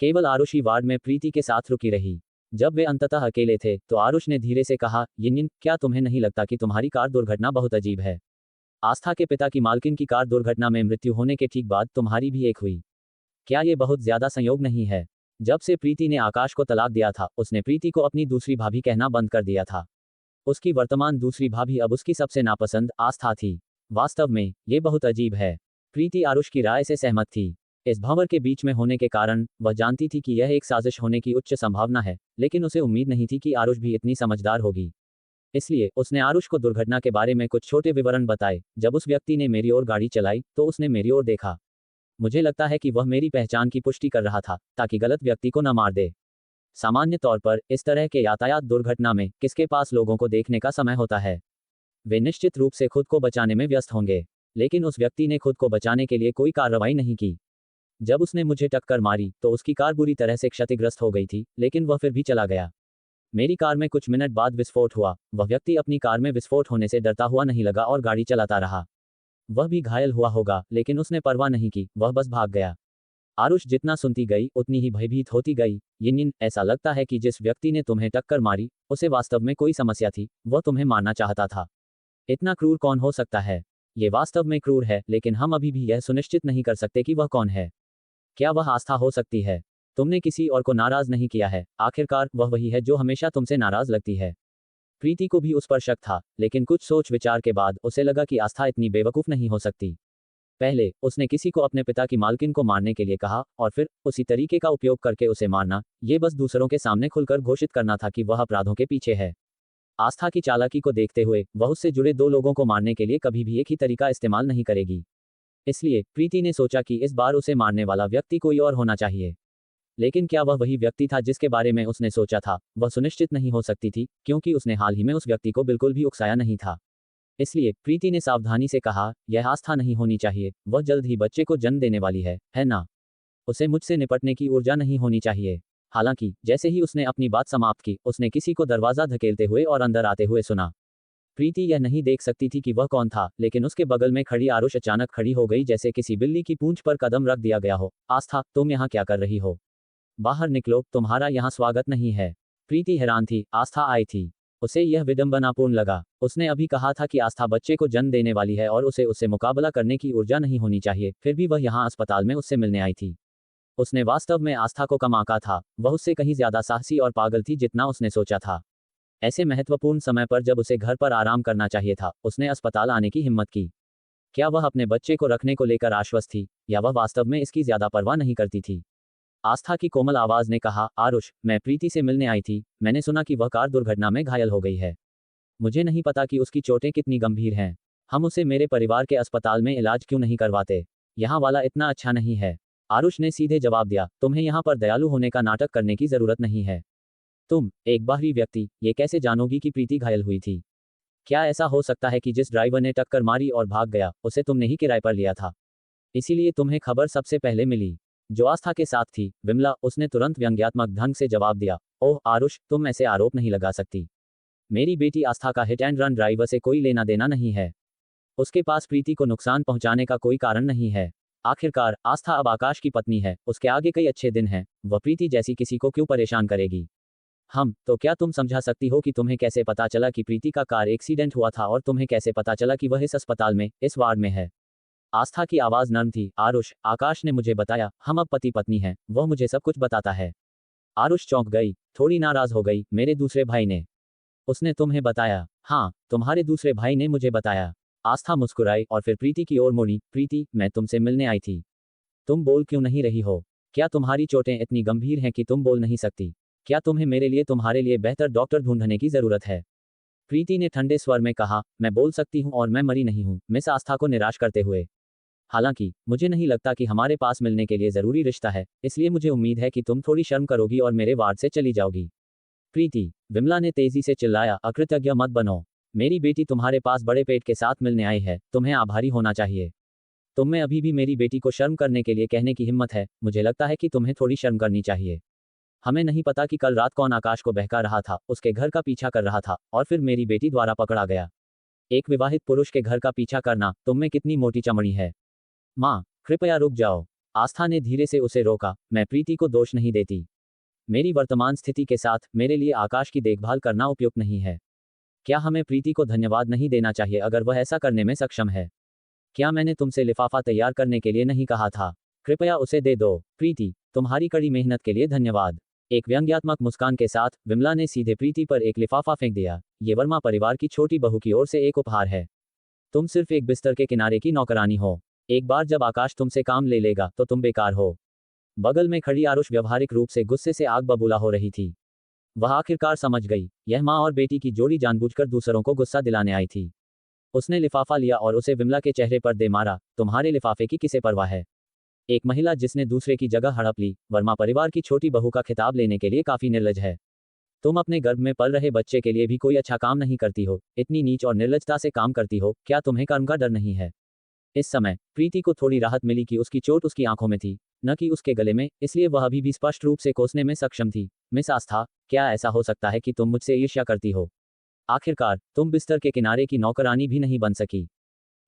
केवल आरुषि वार्ड में प्रीति के साथ रुकी रही। जब वे अंततः अकेले थे तो आरुष ने धीरे से कहा, यिन, क्या तुम्हें नहीं लगता कि तुम्हारी कार दुर्घटना बहुत अजीब है? आस्था के पिता की मालकिन की कार दुर्घटना में मृत्यु होने के ठीक बाद तुम्हारी भी एक हुई। क्या ये बहुत ज्यादा संयोग नहीं है? जब से प्रीति ने आकाश को तलाक दिया था, उसने प्रीति को अपनी दूसरी भाभी कहना बंद कर दिया था। उसकी वर्तमान दूसरी भाभी अब उसकी सबसे नापसंद आस्था थी। वास्तव में ये बहुत अजीब है। प्रीति आरुष की राय से सहमत थी। इस भंवर के बीच में होने के कारण वह जानती थी कि यह एक साजिश होने की उच्च संभावना है, लेकिन उसे उम्मीद नहीं थी कि आरुष भी इतनी समझदार होगी। इसलिए उसने आरुष को दुर्घटना के बारे में कुछ छोटे विवरण बताए। जब उस व्यक्ति ने मेरी ओर गाड़ी चलाई तो उसने मेरी ओर देखा। मुझे लगता है कि वह मेरी पहचान की पुष्टि कर रहा था, ताकि गलत व्यक्ति को न मार दे। सामान्य तौर पर इस तरह के यातायात दुर्घटना में किसके पास लोगों को देखने का समय होता है? वे निश्चित रूप से खुद को बचाने में व्यस्त होंगे, लेकिन उस व्यक्ति ने खुद को बचाने के लिए कोई कार्रवाई नहीं की। जब उसने मुझे टक्कर मारी तो उसकी कार बुरी तरह से क्षतिग्रस्त हो गई थी, लेकिन वह फिर भी चला गया। मेरी कार में कुछ मिनट बाद विस्फोट हुआ। वह व्यक्ति अपनी कार में विस्फोट होने से डरता हुआ नहीं लगा और गाड़ी चलाता रहा। वह भी घायल हुआ होगा, लेकिन उसने परवाह नहीं की, वह बस भाग गया। आरुष जितना सुनती गई उतनी ही भयभीत होती गई। यिन, ऐसा लगता है कि जिस व्यक्ति ने तुम्हें टक्कर मारी उसे वास्तव में कोई समस्या थी, वह तुम्हें मारना चाहता था। इतना क्रूर कौन हो सकता है? ये वास्तव में क्रूर है, लेकिन हम अभी भी यह सुनिश्चित नहीं कर सकते कि वह कौन है। क्या वह आस्था हो सकती है? तुमने किसी और को नाराज नहीं किया है, आखिरकार वह वही है जो हमेशा तुमसे नाराज लगती है। प्रीति को भी उस पर शक था, लेकिन कुछ सोच विचार के बाद उसे लगा कि आस्था इतनी बेवकूफ नहीं हो सकती। पहले उसने किसी को अपने पिता की मालकिन को मारने के लिए कहा और फिर उसी तरीके का उपयोग करके उसे मारना, ये बस दूसरों के सामने खुलकर घोषित करना था कि वह अपराधों के पीछे है। आस्था की चालाकी को देखते हुए वह उससे जुड़े दो लोगों को मारने के लिए कभी भी एक ही तरीका इस्तेमाल नहीं करेगी। इसलिए प्रीति ने सोचा कि इस बार उसे मारने वाला व्यक्ति कोई और होना चाहिए। लेकिन क्या वह वही व्यक्ति था जिसके बारे में उसने सोचा था? वह सुनिश्चित नहीं हो सकती थी, क्योंकि उसने हाल ही में उस व्यक्ति को बिल्कुल भी उकसाया नहीं था। इसलिए प्रीति ने सावधानी से कहा, यह आस्था नहीं होनी चाहिए, वह जल्द ही बच्चे को जन्म देने वाली है ना? उसे मुझसे निपटने की ऊर्जा नहीं होनी चाहिए। हालांकि जैसे ही उसने अपनी बात समाप्त की, उसने किसी को दरवाजा धकेलते हुए और अंदर आते हुए सुना। प्रीति यह नहीं देख सकती थी कि वह कौन था, लेकिन उसके बगल में खड़ी आरुष अचानक खड़ी हो गई, जैसे किसी बिल्ली की पूंछ पर कदम रख दिया गया हो। आस्था, तुम यहाँ क्या कर रही हो? बाहर निकलो, तुम्हारा यहाँ स्वागत नहीं है। प्रीति हैरान थी। आस्था आई थी। उसे यह विडंबनापूर्ण लगा। उसने अभी कहा था कि आस्था बच्चे को जन्म देने वाली है और उसे उससे मुकाबला करने की ऊर्जा नहीं होनी चाहिए, फिर भी वह यहाँ अस्पताल में उससे मिलने आई थी। उसने वास्तव में आस्था को कम आंका था। वह उससे कहीं ज्यादा साहसी और पागल थी जितना उसने सोचा था। ऐसे महत्वपूर्ण समय पर जब उसे घर पर आराम करना चाहिए था, उसने अस्पताल आने की हिम्मत की। क्या वह अपने बच्चे को रखने को लेकर आश्वस्त थी, या वह वास्तव में इसकी ज्यादा परवाह नहीं करती थी? आस्था की कोमल आवाज ने कहा, आरुष, मैं प्रीति से मिलने आई थी। मैंने सुना कि वह कार दुर्घटना में घायल हो गई है। मुझे नहीं पता कि उसकी चोटें कितनी गंभीर हैं। हम उसे मेरे परिवार के अस्पताल में इलाज क्यों नहीं करवाते? यहाँ वाला इतना अच्छा नहीं है। आरुष ने सीधे जवाब दिया, तुम्हें यहाँ पर दयालु होने का नाटक करने की जरूरत नहीं है। तुम, एक बाहरी व्यक्ति, ये कैसे जानोगी कि प्रीति घायल हुई थी? क्या ऐसा हो सकता है कि जिस ड्राइवर ने टक्कर मारी और भाग गया, उसे तुमने ही किराए पर लिया था? इसीलिए तुम्हें खबर सबसे पहले मिली। जो आस्था के साथ थी, विमला, उसने तुरंत व्यंग्यात्मक ढंग से जवाब दिया, ओह आरुष, तुम ऐसे आरोप नहीं लगा सकती। मेरी बेटी आस्था का हिट एंड रन ड्राइवर से कोई लेना देना नहीं है। उसके पास प्रीति को नुकसान पहुंचाने का कोई कारण नहीं है। आखिरकार आस्था अब आकाश की पत्नी है, उसके आगे कई अच्छे दिन हैं। वह प्रीति जैसी किसी को क्यों परेशान करेगी? तो क्या तुम समझा सकती हो कि तुम्हें कैसे पता चला कि प्रीति का कार एक्सीडेंट हुआ था, और तुम्हें कैसे पता चला कि वह इस अस्पताल में, इस वार्ड में है? आस्था की आवाज नर्म थी। आरुष, आकाश ने मुझे बताया, हम अब पति पत्नी हैं, वह मुझे सब कुछ बताता है। आरुष चौंक गई, थोड़ी नाराज हो गई। मेरे दूसरे भाई ने? उसने तुम्हें बताया? हाँ, तुम्हारे दूसरे भाई ने मुझे बताया। आस्था मुस्कुराई और फिर प्रीति की ओर मुड़ी। प्रीति, मैं तुमसे मिलने आई थी। तुम बोल क्यों नहीं रही हो? क्या तुम्हारी चोटें इतनी गंभीर हैं कि तुम बोल नहीं सकती? क्या तुम्हें मेरे लिए तुम्हारे लिए बेहतर डॉक्टर ढूंढने की जरूरत है? प्रीति ने ठंडे स्वर में कहा, मैं बोल सकती हूँ और मैं मरी नहीं हूँ, मिस आस्था को निराश करते हुए। हालांकि मुझे नहीं लगता कि हमारे पास मिलने के लिए जरूरी रिश्ता है, इसलिए मुझे उम्मीद है कि तुम थोड़ी शर्म करोगी और मेरे वार्ड से चली जाओगी। प्रीति, विमला ने तेजी से चिल्लाया, अकृतज्ञ मत बनो। मेरी बेटी तुम्हारे पास बड़े पेट के साथ मिलने आई है, तुम्हें आभारी होना चाहिए। तुम में अभी भी मेरी बेटी को शर्म करने के लिए कहने की हिम्मत है, मुझे लगता है कि तुम्हें थोड़ी शर्म करनी चाहिए। हमें नहीं पता कि कल रात कौन आकाश को बहका रहा था, उसके घर का पीछा कर रहा था, और फिर मेरी बेटी द्वारा पकड़ा गया। एक विवाहित पुरुष के घर का पीछा करना, तुम में कितनी मोटी चमड़ी है। माँ, कृपया रुक जाओ। आस्था ने धीरे से उसे रोका, मैं प्रीति को दोष नहीं देती। मेरी वर्तमान स्थिति के साथ मेरे लिए आकाश की देखभाल करना उपयुक्त नहीं है। क्या हमें प्रीति को धन्यवाद नहीं देना चाहिए अगर वह ऐसा करने में सक्षम है? क्या मैंने तुमसे लिफाफा तैयार करने के लिए नहीं कहा था? कृपया उसे दे दो। प्रीति, तुम्हारी कड़ी मेहनत के लिए धन्यवाद। एक व्यंग्यात्मक मुस्कान के साथ विमला ने सीधे प्रीति पर एक लिफाफा फेंक दिया। ये वर्मा परिवार की छोटी बहू की ओर से एक उपहार है। तुम सिर्फ एक बिस्तर के किनारे की नौकरानी हो। एक बार जब आकाश तुमसे काम ले लेगा तो तुम बेकार हो। बगल में खड़ी आरुष व्यावहारिक रूप से गुस्से से आग बबूला हो रही थी। वह आखिरकार समझ गई, यह माँ और बेटी की जोड़ी जानबूझकर दूसरों को गुस्सा दिलाने आई थी। उसने लिफाफा लिया और उसे विमला के चेहरे पर दे मारा। तुम्हारे लिफाफे की किसे परवाह है? एक महिला जिसने दूसरे की जगह हड़प ली, वर्मा परिवार की छोटी बहू का खिताब लेने के लिए काफी निर्लज है। तुम अपने गर्भ में पल रहे बच्चे के लिए भी कोई अच्छा काम नहीं करती हो, इतनी नीच और निर्लजता से काम करती हो। क्या तुम्हें कर्म का डर नहीं है? इस समय प्रीति को थोड़ी राहत मिली कि उसकी चोट उसकी आंखों में थी, न कि उसके गले में, इसलिए वह अभी भी स्पष्ट रूप से कोसने में सक्षम थी। मिस आस्था, क्या ऐसा हो सकता है कि तुम मुझसे ईर्ष्या करती हो? आखिरकार तुम बिस्तर के किनारे की नौकरानी भी नहीं बन सकी।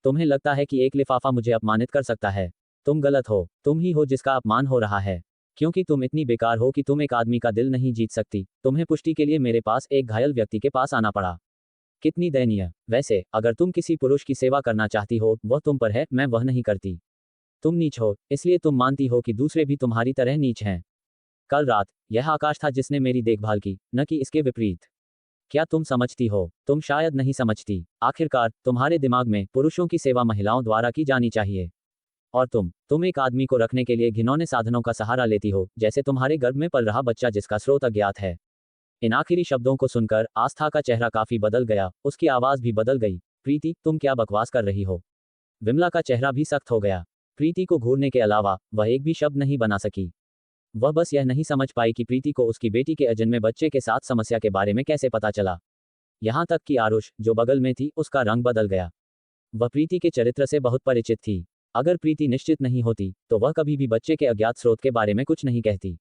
तुम्हें लगता है कि एक लिफाफा मुझे अपमानित कर सकता है? तुम गलत हो, तुम ही हो जिसका अपमान हो रहा है। क्योंकि तुम इतनी बेकार हो कि तुम एक आदमी का दिल नहीं जीत सकती, तुम्हें पुष्टि के लिए मेरे पास एक घायल व्यक्ति के पास आना पड़ा। कितनी दयनीय। वैसे अगर तुम किसी पुरुष की सेवा करना चाहती हो, वह तुम पर है, मैं वह नहीं करती। तुम नीच हो, इसलिए तुम मानती हो कि दूसरे भी तुम्हारी तरह नीच हैं। कल रात यह आकाश था जिसने मेरी देखभाल की, न कि इसके विपरीत। क्या तुम समझती हो? तुम शायद नहीं समझती। आखिरकार तुम्हारे दिमाग में पुरुषों की सेवा महिलाओं द्वारा की जानी चाहिए। और तुम एक आदमी को रखने के लिए घिनौने साधनों का सहारा लेती हो, जैसे तुम्हारे गर्भ में पल रहा बच्चा जिसका स्रोत अज्ञात है। इन आखिरी शब्दों को सुनकर आस्था का चेहरा काफी बदल गया, उसकी आवाज भी बदल गई। प्रीति, तुम क्या बकवास कर रही हो? विमला का चेहरा भी सख्त हो गया। प्रीति को घूरने के अलावा वह एक भी शब्द नहीं बना सकी। वह बस यह नहीं समझ पाई कि प्रीति को उसकी बेटी के अजन्मे बच्चे के साथ समस्या के बारे में कैसे पता चला। यहाँ तक कि आरुष, जो बगल में थी, उसका रंग बदल गया। वह प्रीति के चरित्र से बहुत परिचित थी। अगर प्रीति निश्चित नहीं होती, तो वह कभी भी बच्चे के अज्ञात स्रोत के बारे में कुछ नहीं कहती।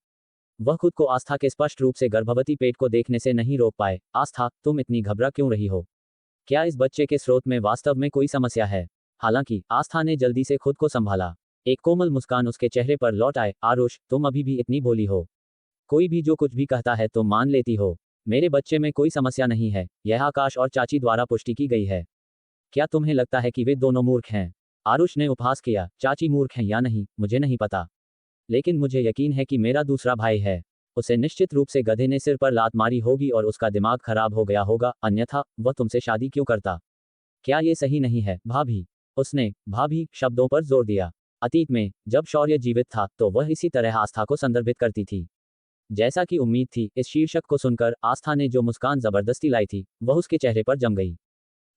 वह खुद को आस्था के स्पष्ट रूप से गर्भवती पेट को देखने से नहीं रोक पाए। आस्था, तुम इतनी घबरा क्यों रही हो? क्या इस बच्चे के स्रोत में वास्तव में कोई समस्या है? हालांकि आस्था ने जल्दी से खुद को संभाला। एक कोमल मुस्कान उसके चेहरे पर लौट आए। आरुष, तुम अभी भी इतनी भोली हो। कोई भी जो कुछ भी कहता है तुम मान लेती हो। मेरे बच्चे में कोई समस्या नहीं है, यह आकाश और चाची द्वारा पुष्टि की गई है। क्या तुम्हें लगता है कि वे दोनों मूर्ख हैं? आरुष ने उपहास किया। चाची मूर्ख हैं या नहीं, मुझे नहीं पता। लेकिन मुझे यकीन है कि मेरा दूसरा भाई है। उसे निश्चित रूप से गधे ने सिर पर लात मारी होगी और उसका दिमाग खराब हो गया होगा, अन्यथा वह तुमसे शादी क्यों करता? क्या ये सही नहीं है, भाभी? उसने भाभी शब्दों पर जोर दिया। अतीत में जब शौर्य जीवित था तो वह इसी तरह आस्था को संदर्भित करती थी। जैसा कि उम्मीद थी, इस शीर्षक को सुनकर आस्था ने जो मुस्कान जबरदस्ती लाई थी, वह उसके चेहरे पर जम गई।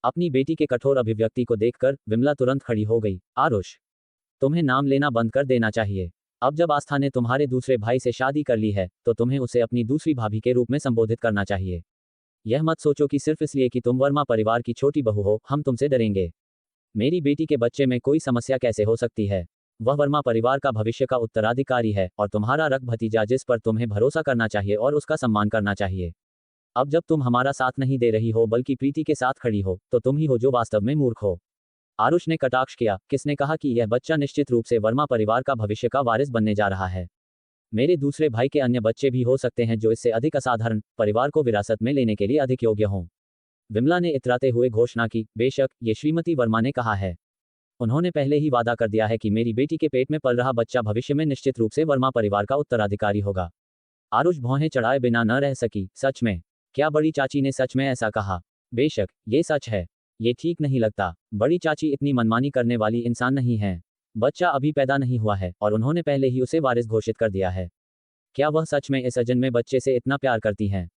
अपनी बेटी के कठोर अभिव्यक्ति को देखकर विमला तुरंत खड़ी हो गई। आरुष, तुम्हें नाम लेना बंद कर देना चाहिए। अब जब आस्था ने तुम्हारे दूसरे भाई से शादी कर ली है, तो तुम्हें उसे अपनी दूसरी भाभी के रूप में संबोधित करना चाहिए। यह मत सोचो कि सिर्फ इसलिए कि तुम वर्मा परिवार की छोटी बहू हो, हम तुमसे डरेंगे। मेरी बेटी के बच्चे में कोई समस्या कैसे हो सकती है? वह वर्मा परिवार का भविष्य का उत्तराधिकारी है और तुम्हारा रक्त भतीजा जिस पर तुम्हें भरोसा करना चाहिए और उसका सम्मान करना चाहिए। अब जब तुम हमारा साथ नहीं दे रही हो बल्कि प्रीति के साथ खड़ी हो, तो तुम ही हो जो वास्तव में मूर्ख हो। आरुष ने कटाक्ष किया। किसने कहा कि यह बच्चा निश्चित रूप से वर्मा परिवार का भविष्य का वारिस बनने जा रहा है? मेरे दूसरे भाई के अन्य बच्चे भी हो सकते हैं जो इससे अधिक असाधारण, परिवार को विरासत में लेने के लिए अधिक योग्य हों। विमला ने इतराते हुए घोषणा की। बेशक, ये श्रीमती वर्मा ने कहा है। उन्होंने पहले ही वादा कर दिया है कि मेरी बेटी के पेट में पल रहा बच्चा भविष्य में निश्चित रूप से वर्मा परिवार का उत्तराधिकारी होगा। आरुष भौहें चढ़ाए बिना न रह सकी। सच में? क्या बड़ी चाची ने सच में ऐसा कहा? बेशक, ये सच है। ये ठीक नहीं लगता। बड़ी चाची इतनी मनमानी करने वाली इंसान नहीं है। बच्चा अभी पैदा नहीं हुआ है और उन्होंने पहले ही उसे वारिस घोषित कर दिया है। क्या वह सच में इस अजन्मे बच्चे से इतना प्यार करती हैं?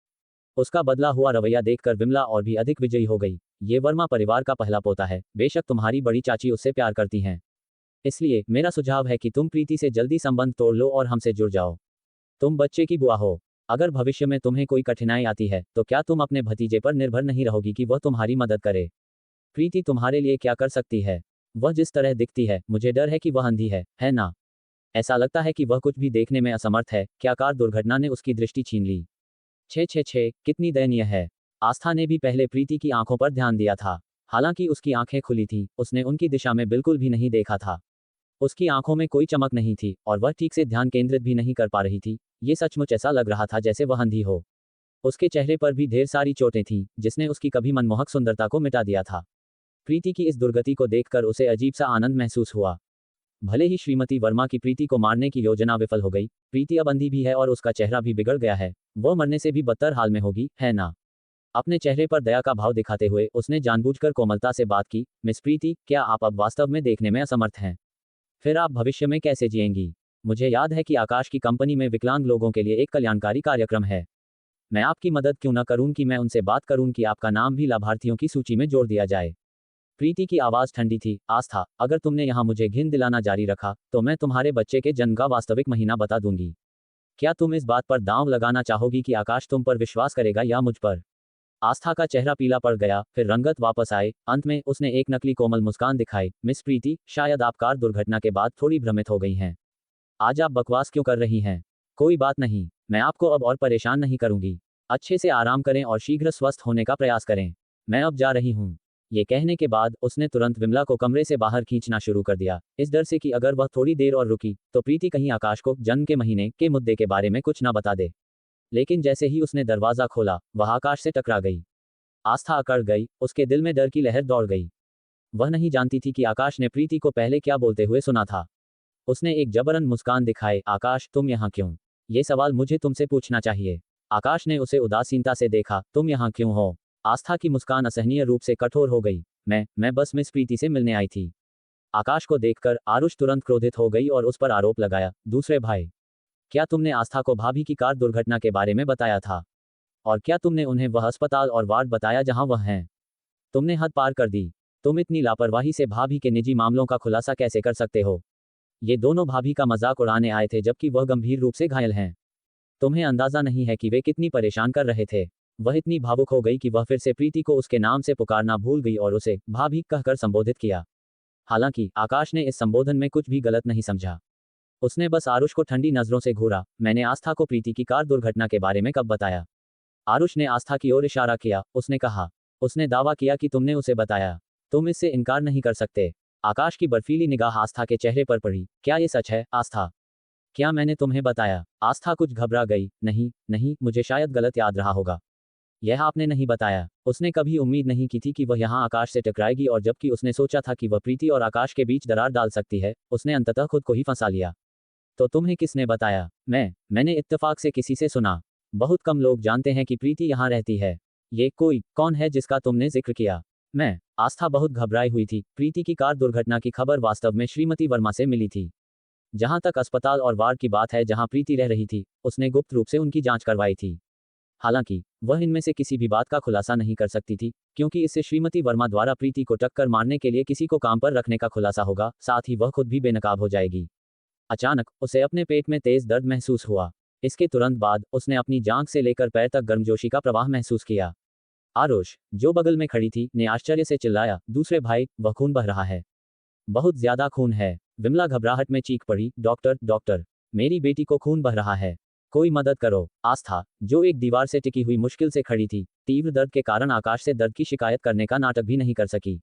उसका बदला हुआ रवैया देखकर विमला और भी अधिक विजयी हो गई। ये वर्मा परिवार का पहला पोता है, बेशक तुम्हारी बड़ी चाची उससे प्यार करती हैं। इसलिए मेरा सुझाव है कि तुम प्रीति से जल्दी संबंध तोड़ लो और हमसे जुड़ जाओ। तुम बच्चे की बुआ हो। अगर भविष्य में तुम्हें कोई कठिनाई आती है तो क्या तुम अपने भतीजे पर निर्भर नहीं रहोगी कि वह तुम्हारी मदद करे? प्रीति तुम्हारे लिए क्या कर सकती है? वह जिस तरह दिखती है, मुझे डर है कि वह अंधी है ना? ऐसा लगता है कि वह कुछ भी देखने में असमर्थ है। क्या कार दुर्घटना ने उसकी दृष्टि छीन ली? छे छे छे, कितनी दयनीय है। आस्था ने भी पहले प्रीति की आंखों पर ध्यान दिया था। हालांकि उसकी आंखें खुली थी, उसने उनकी दिशा में बिल्कुल भी नहीं देखा था। उसकी आंखों में कोई चमक नहीं थी और वह ठीक से ध्यान केंद्रित भी नहीं कर पा रही थी। ये सचमुच ऐसा लग रहा था जैसे वह अंधी हो। उसके चेहरे पर भी ढेर सारी चोटें थीं, जिसने उसकी कभी मनमोहक सुंदरता को मिटा दिया था। प्रीति की इस दुर्गति को देखकर उसे अजीब सा आनंद महसूस हुआ। भले ही श्रीमती वर्मा की प्रीति को मारने की योजना विफल हो गई, प्रीति अब अंधी भी है और उसका चेहरा भी बिगड़ गया है। वह मरने से भी बदतर हाल में होगी, है ना? अपने चेहरे पर दया का भाव दिखाते हुए उसने जानबूझकर कोमलता से बात की, मिस प्रीति, क्या आप अब वास्तव में देखने में असमर्थ हैं? फिर आप भविष्य में कैसे जिएंगी? मुझे याद है कि आकाश की कंपनी में विकलांग लोगों के लिए एक कल्याणकारी कार्यक्रम है। मैं आपकी मदद क्यों न करूं कि मैं उनसे बात करूं कि आपका नाम भी लाभार्थियों की सूची में जोड़ दिया जाए। प्रीति की आवाज ठंडी थी। आस्था, अगर तुमने यहाँ मुझे घिन दिलाना जारी रखा तो मैं तुम्हारे बच्चे के जन्म का वास्तविक महीना बता दूंगी। क्या तुम इस बात पर दांव लगाना चाहोगी कि आकाश तुम पर विश्वास करेगा या मुझ पर? आस्था का चेहरा पीला पड़ गया, फिर रंगत वापस आए। अंत में उसने एक नकली कोमल मुस्कान दिखाई। मिस प्रीति, शायद आप कार दुर्घटना के बाद थोड़ी भ्रमित हो गई हैं। आज आप बकवास क्यों कर रही हैं? कोई बात नहीं, मैं आपको अब और परेशान नहीं करूंगी। अच्छे से आराम करें और शीघ्र स्वस्थ होने का प्रयास करें। मैं अब जा रही हूँ। ये कहने के बाद उसने तुरंत विमला को कमरे से बाहर खींचना शुरू कर दिया, इस डर से कि अगर वह थोड़ी देर और रुकी तो प्रीति कहीं आकाश को जन्म के महीने के मुद्दे के बारे में कुछ ना बता दे। लेकिन जैसे ही उसने दरवाजा खोला, वह आकाश से टकरा गई। आस्था अकड़ गई, उसके दिल में डर की लहर दौड़ गई। वह नहीं जानती थी कि आकाश ने प्रीति को पहले क्या बोलते हुए सुना था। उसने एक जबरन मुस्कान दिखाए, आकाश, तुम यहाँ क्यों? ये सवाल मुझे तुमसे पूछना चाहिए। आकाश ने उसे उदासीनता से देखा, तुम यहाँ क्यों हो? आस्था की मुस्कान असहनीय रूप से कठोर हो गई। मैं बस मिस प्रीति से मिलने आई थी। आकाश को देखकर आरुष तुरंत क्रोधित हो गई और उस पर आरोप लगाया, दूसरे भाई, क्या तुमने आस्था को भाभी की कार दुर्घटना के बारे में बताया था? और क्या तुमने उन्हें वह अस्पताल और वार्ड बताया जहां वह हैं? तुमने हद पार कर दी। तुम इतनी लापरवाही से भाभी के निजी मामलों का खुलासा कैसे कर सकते हो? ये दोनों भाभी का मजाक उड़ाने आए थे जबकि वह गंभीर रूप से घायल हैं। तुम्हें अंदाजा नहीं है कि वे कितनी परेशान कर रहे थे। वह इतनी भावुक हो गई कि वह फिर से प्रीति को उसके नाम से पुकारना भूल गई और उसे भाभी कहकर संबोधित किया। हालांकि आकाश ने इस संबोधन में कुछ भी गलत नहीं समझा। उसने बस आरुष को ठंडी नजरों से घूरा। मैंने आस्था को प्रीति की कार दुर्घटना के बारे में कब बताया? आरुष ने आस्था की ओर इशारा किया। उसने कहा, उसने दावा किया कि तुमने उसे बताया। तुम इससे इनकार नहीं कर सकते। आकाश की बर्फीली निगाह आस्था के चेहरे पर पड़ी। क्या ये सच है, आस्था? क्या मैंने तुम्हें बताया? आस्था कुछ घबरा गई। नहीं नहीं, मुझे शायद गलत याद रहा होगा। यह आपने नहीं बताया। उसने कभी उम्मीद नहीं की थी कि वह यहाँ आकाश से टकराएगी और जबकि उसने सोचा था कि वह प्रीति और आकाश के बीच दरार डाल सकती है, उसने अंततः खुद को ही फंसा लिया। तो तुम्हें किसने बताया? मैंने इत्तेफाक से किसी से सुना। बहुत कम लोग जानते हैं कि प्रीति यहाँ रहती है। ये कोई कौन है जिसका तुमने जिक्र किया? मैं। आस्था बहुत घबराई हुई थी। प्रीति की कार दुर्घटना की खबर वास्तव में श्रीमती वर्मा से मिली थी। जहां तक अस्पताल और वार्ड की बात है जहां प्रीति रह रही थी, उसने गुप्त रूप से उनकी जांच करवाई थी। हालांकि वह इनमें से किसी भी बात का खुलासा नहीं कर सकती थी, क्योंकि इससे श्रीमती वर्मा द्वारा प्रीति को टक्कर मारने के लिए किसी को काम पर रखने का खुलासा होगा, साथ ही वह खुद भी बेनकाब हो जाएगी। अचानक उसे अपने पेट में तेज दर्द महसूस हुआ। इसके तुरंत बाद उसने अपनी जांघ से लेकर पैर तक गर्मजोशी का प्रवाह महसूस किया। आरुष, जो बगल में खड़ी थी, ने आश्चर्य से चिल्लाया, दूसरे भाई, वह खून बह रहा है। बहुत ज्यादा खून है। विमला घबराहट में चीख पड़ी, डॉक्टर डॉक्टर, मेरी बेटी को खून बह रहा है, कोई मदद करो। आस्था, जो एक दीवार से टिकी हुई मुश्किल से खड़ी थी, तीव्र दर्द के कारण आकाश से दर्द की शिकायत करने का नाटक भी नहीं कर सकी।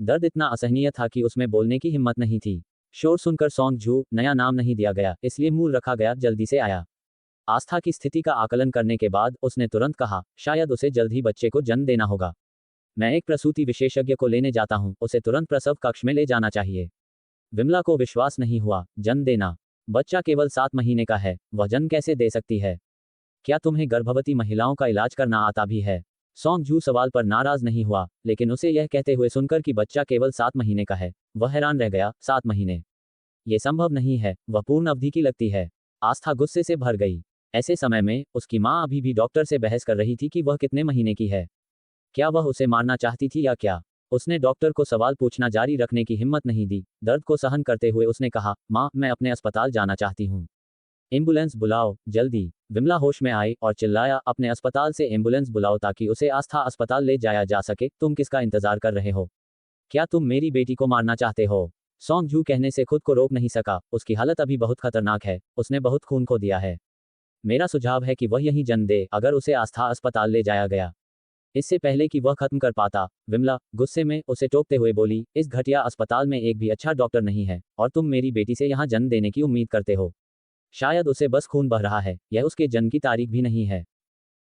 दर्द इतना असहनीय था कि उसमें बोलने की हिम्मत नहीं थी। शोर सुनकर सौंग झू, नया नाम नहीं दिया गया, इसलिए मूल रखा गया, जल्दी से आया। आस्था की स्थिति का आकलन करने के बाद उसने तुरंत कहा, शायद उसे जल्द ही बच्चे को जन्म देना होगा। मैं एक प्रसूति विशेषज्ञ को लेने जाता हूं, उसे तुरंत प्रसव कक्ष में ले जाना चाहिए। विमला को विश्वास नहीं हुआ। जन्म देना? बच्चा केवल 7 महीने का है, वह जन्म कैसे दे सकती है? क्या तुम्हें गर्भवती महिलाओं का इलाज करना आता भी है? सौंग जू सवाल पर नाराज नहीं हुआ, लेकिन उसे यह कहते हुए सुनकर कि बच्चा केवल 7 महीने का है, वह हैरान रह गया। 7 महीने? ये संभव नहीं है, वह पूर्ण अवधि की लगती है। आस्था गुस्से से भर गई। ऐसे समय में उसकी माँ अभी भी डॉक्टर से बहस कर रही थी कि वह कितने महीने की है। क्या वह उसे मारना चाहती थी या क्या? उसने डॉक्टर को सवाल पूछना जारी रखने की हिम्मत नहीं दी। दर्द को सहन करते हुए उसने कहा, माँ, मैं अपने अस्पताल जाना चाहती हूँ। एम्बुलेंस बुलाओ, जल्दी। विमला होश में आई और चिल्लाया, अपने अस्पताल से एम्बुलेंस बुलाओ ताकि उसे आस्था अस्पताल ले जाया जा सके। तुम किसका इंतजार कर रहे हो? क्या तुम मेरी बेटी को मारना चाहते हो? सॉन्ग जू कहने से खुद को रोक नहीं सका। उसकी हालत अभी बहुत खतरनाक है, उसने बहुत खून खो दिया है। मेरा सुझाव है कि वह यहीं जन्म दे अगर उसे आस्था अस्पताल ले जाया गया। इससे पहले कि वह खत्म कर पाता, विमला गुस्से में उसे टोकते हुए बोली, इस घटिया अस्पताल में एक भी अच्छा डॉक्टर नहीं है और तुम मेरी बेटी से यहाँ जन्म देने की उम्मीद करते हो। शायद उसे बस खून बह रहा है, यह उसके जन्म की तारीख भी नहीं है।